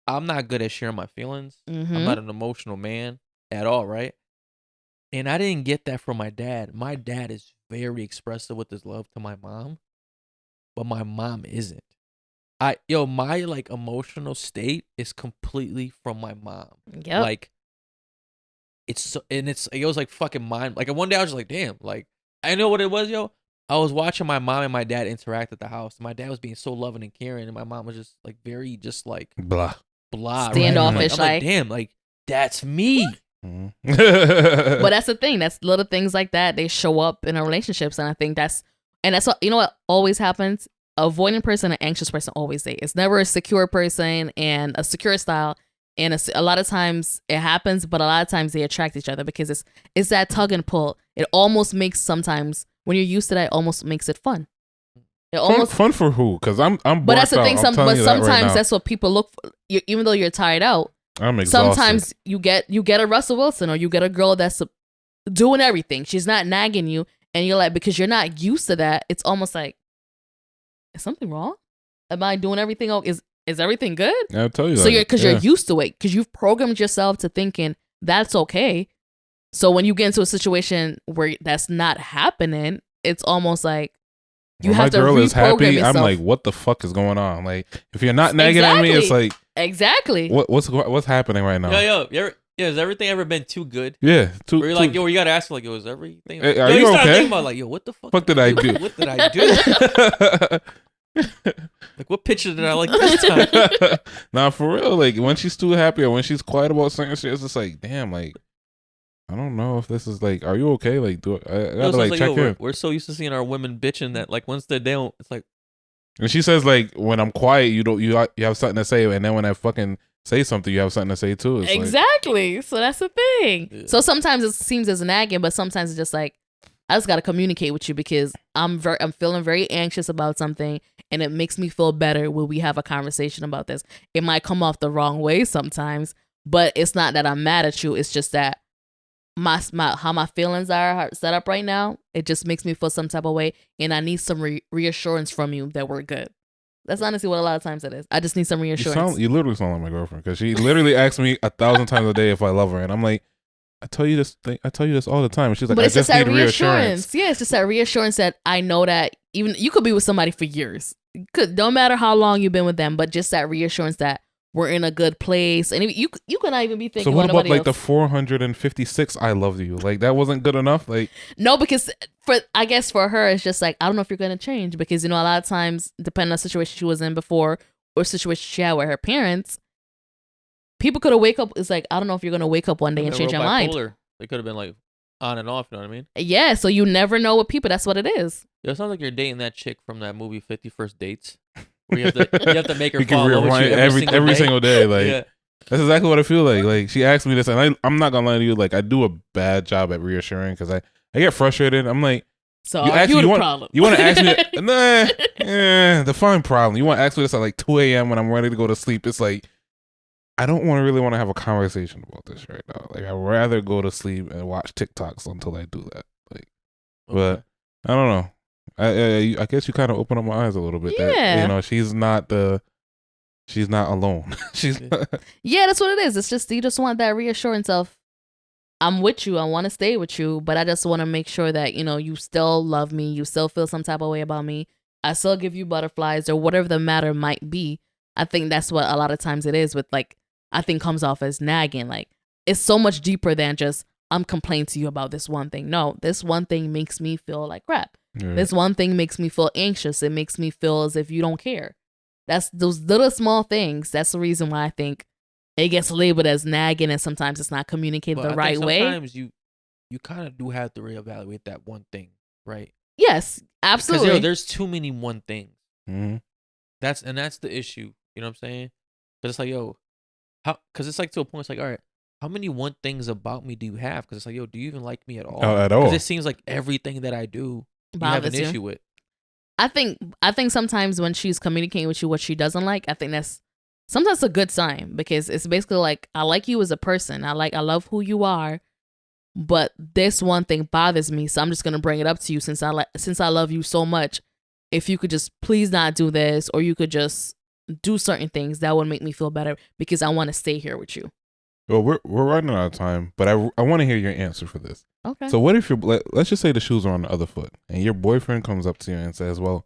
S1: I'm not good at sharing my feelings. Mm-hmm. I'm not an emotional man at all, right? And I didn't get that from my dad. My dad is very expressive with his love to my mom, but my mom isn't. My like emotional state is completely from my mom.
S3: Yep.
S1: Like, it was like fucking mind. Like, one day I was just like, damn. Like, I know what it was, yo. I was watching my mom and my dad interact at the house. My dad was being so loving and caring, and my mom was just like very just like
S2: blah,
S3: standoffish.
S1: Right? I'm like, damn, like, that's me.
S3: But that's the thing. That's little things like that. They show up in our relationships, and I think that's And that's what, you know what always happens? Avoidant person and anxious person always say. It's never a secure person and a secure style. And a lot of times it happens, but a lot of times they attract each other because it's that tug and pull. It almost makes sometimes, when you're used to that, it almost makes it fun. It almost
S2: fun for who? Because I'm
S3: but that's the thing. But sometimes
S2: right
S3: that's what people look for. Even though you're tired out,
S2: I'm exhausted.
S3: Sometimes you get a Russell Wilson, or you get a girl that's doing everything. She's not nagging you, and you're like, because you're not used to that. It's almost like, is something wrong? Am I doing everything? Is everything good?
S2: I'll tell you.
S3: So you're used to it, because you've programmed yourself to thinking that's okay. So when you get into a situation where that's not happening, it's almost like you have to reprogram yourself. When my girl is happy,
S2: I'm like, what the fuck is going on? Like, if you're not nagging at me, it's like,
S3: exactly.
S2: What's happening right now?
S1: Yo, has everything ever been too good?
S2: Yeah,
S1: where you're like, yo, you gotta ask, like, yo, is everything?
S2: Are you
S1: start
S2: okay?
S1: thinking about, like, yo, what the fuck
S2: did I do?
S1: What did I do? Like, what picture did I like this time?
S2: Nah, for real. Like, when she's too happy or when she's quiet about certain shit, it's just like, damn, like, I don't know if this is like, are you okay? Like, I gotta like check in.
S1: We're so used to seeing our women bitching that, like, once they're down, it's like.
S2: And she says, like, when I'm quiet, you have something to say, and then when I fucking say something, you have something to say too. It's
S3: exactly.
S2: Like,
S3: so that's the thing.
S1: Yeah.
S3: So sometimes it seems as nagging, but sometimes it's just like, I just gotta communicate with you because I'm feeling very anxious about something, and it makes me feel better when we have a conversation about this. It might come off the wrong way sometimes, but it's not that I'm mad at you. It's just that how my feelings are set up right now, it just makes me feel some type of way, and I need some reassurance from you that we're good. That's honestly what a lot of times it is. I just need some reassurance.
S2: You literally sound like my girlfriend, because she literally asks me 1,000 times a day if I love her, and I'm like, I tell you this all the time. And she's like,
S3: but it's
S2: I just
S3: that
S2: need reassurance.
S3: Yeah, it's just that reassurance that I know that even you could be with somebody for years. No matter how long you've been with them, but just that reassurance that we're in a good place. And you could not even be thinking.
S2: So what about like
S3: else.
S2: the 456 I love you? Like, that wasn't good enough? Like,
S3: no, because I guess for her it's just like, I don't know if you're gonna change, because, you know, a lot of times, depending on the situation she was in before or situation she had with her parents, people could have wake up. It's like, I don't know if you're gonna wake up one day and change your mind.
S1: They could have been like on and off. You know what I mean?
S3: Yeah. So you never know with people. That's what it is.
S1: Yeah, it sounds like you're dating that chick from that movie 50 First Dates, where you have to make her fall in love with you every
S2: single day. Like,
S1: yeah.
S2: That's exactly what I feel like. Like, she asked me this, and I'm not gonna lie to you. Like, I do a bad job at reassuring, because I get frustrated. I'm like,
S3: so you want
S2: to ask me? Define problem. You want to ask me this at like 2 a.m. when I'm ready to go to sleep? It's like, I don't really want to have a conversation about this right now. Like, I'd rather go to sleep and watch TikToks until I do that. Like, okay. But I don't know. I guess you kind of open up my eyes a little bit.
S3: Yeah.
S2: That, you know, she's not alone.
S3: Yeah, that's what it is. It's just, you just want that reassurance of, I'm with you. I want to stay with you, but I just want to make sure that, you know, you still love me. You still feel some type of way about me. I still give you butterflies, or whatever the matter might be. I think that's what a lot of times it is with, like, I think comes off as nagging. Like, it's so much deeper than just, I'm complaining to you about this one thing. No, this one thing makes me feel like crap. Yeah. This one thing makes me feel anxious. It makes me feel as if you don't care. That's those little small things. That's the reason why I think it gets labeled as nagging, and sometimes it's not communicated the right way.
S1: Sometimes you kind of do have to reevaluate that one thing, right?
S3: Yes, absolutely.
S1: Because there's too many one things.
S2: Mm-hmm.
S1: That's the issue. You know what I'm saying? But it's like, yo, because it's like, to a point, it's like, all right, how many one things about me do you have? Because it's like, yo, do you even like me at all?
S2: At all.
S1: Because it seems like everything that I do, you have an issue with.
S3: I think sometimes when she's communicating with you what she doesn't like, I think that's sometimes a good sign, because it's basically like, I like you as a person. I love who you are, but this one thing bothers me, so I'm just gonna bring it up to you since I love you so much. If you could just please not do this, or you could just do certain things, that would make me feel better, because I want to stay here with you.
S2: Well, we're running out of time, but I want to hear your answer for this.
S3: Okay.
S2: So what if let's just say the shoes are on the other foot, and your boyfriend comes up to you and says, well,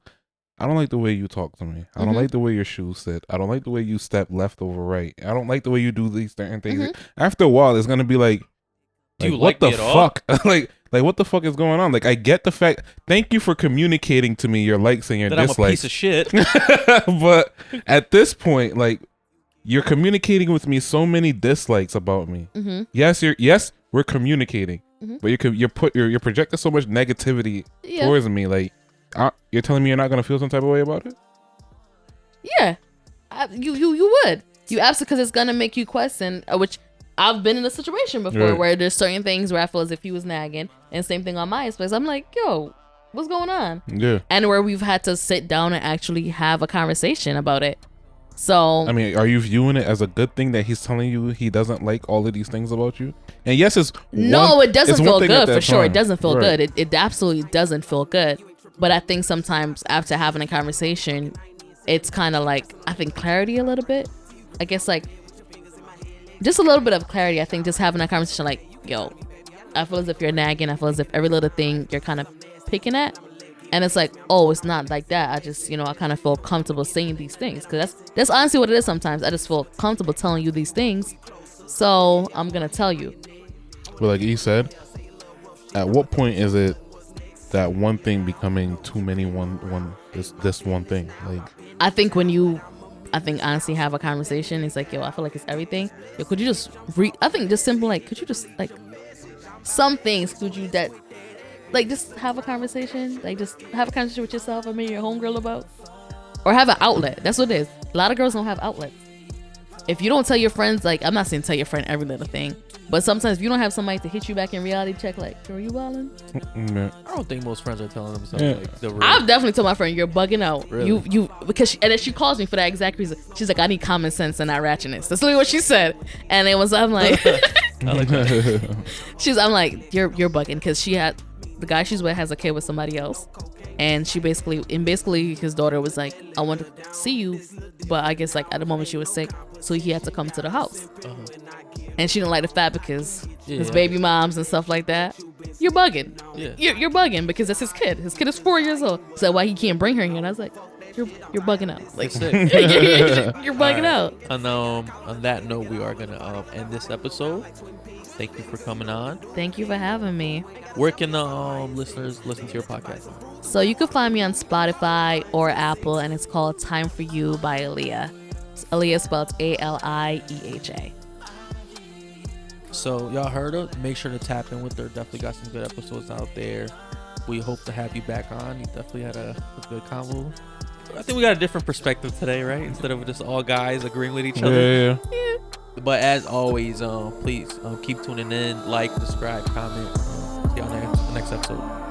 S2: I don't like the way you talk to me. I don't like the way your shoes sit. I don't like the way you step left over right. I don't like the way you do these certain things. After a while, it's going to be like,
S1: do you
S2: what
S1: like
S2: the fuck? like what the fuck is going on? Like, I get the fact. Thank you for communicating to me your likes and your dislikes.
S1: I'm a piece of shit.
S2: But at this point, like, you're communicating with me so many dislikes about me. Yes, we're communicating, but you're projecting so much negativity towards me. Like, You're telling me you're not gonna feel some type of way about it?
S3: Yeah, you would. You absolutely, because it's gonna make you question, which I've been in a situation before where there's certain things where I feel as if he was nagging, and same thing on my space. I'm like, yo, what's going on?
S2: Yeah.
S3: And where we've had to sit down and actually have a conversation about it. So
S2: I mean, are you viewing it as a good thing that he's telling you he doesn't like all of these things about you? And yes, it doesn't
S3: feel good for sure. It doesn't feel good. It absolutely doesn't feel good. But I think sometimes after having a conversation, it's kind of like, I think, clarity a little bit. I guess like just a little bit of clarity. I think just having a conversation like, yo, I feel as if you're nagging. I feel as if every little thing you're kind of picking at. And it's like, oh, it's not like that. I just, I kind of feel comfortable saying these things. Because that's honestly what it is sometimes. I just feel comfortable telling you these things. So I'm going to tell you.
S2: But like he said, at what point is it that one thing becoming too many this one thing? Like,
S3: I think when you, honestly have a conversation, it's like, yo, I feel like it's everything. Yo, could you just I think just simple, like, could you just, like, some things, could you that, like, just have a conversation? Like, just have a conversation with yourself or maybe your homegirl about? Or have an outlet. That's what it is. A lot of girls don't have outlets. If you don't tell your friends, like, I'm not saying tell your friend every little thing, but sometimes if you don't have somebody to hit you back in reality check, like, are you wildin'?
S1: I don't think most friends are telling themselves like the real.
S3: I've definitely told my friend, you're bugging out.
S1: Really?
S3: Because and then she calls me for that exact reason. She's like, I need common sense and not ratchetness. That's literally what she said. And it was, I'm like,
S1: I like that.
S3: I'm like, you're bugging, because the guy she's with has a kid with somebody else. And she basically his daughter was like, I want to see you, but I guess like at the moment she was sick, so he had to come to the house. And she didn't like the fact because his baby moms and stuff like that. You're bugging. Yeah. You're bugging because that's his kid. His kid is 4 years old. So why he can't bring her here? And I was like, you're bugging out. Like, you're bugging out.
S1: And on that note, we are gonna end this episode. Thank you for coming on.
S3: Thank you for having me.
S1: Where can the listeners listen to your podcast?
S3: So you can find me on Spotify or Apple, and it's called Time For You by Aaliyah. Aaliyah spelled Alieha.
S1: So y'all heard her. Make sure to tap in with her. Definitely got some good episodes out there. We hope to have you back on. You definitely had a good convo. I think we got a different perspective today, right? Instead of just all guys agreeing with each other.
S2: Yeah.
S1: But as always, please keep tuning in, like, subscribe, comment. See y'all next episode.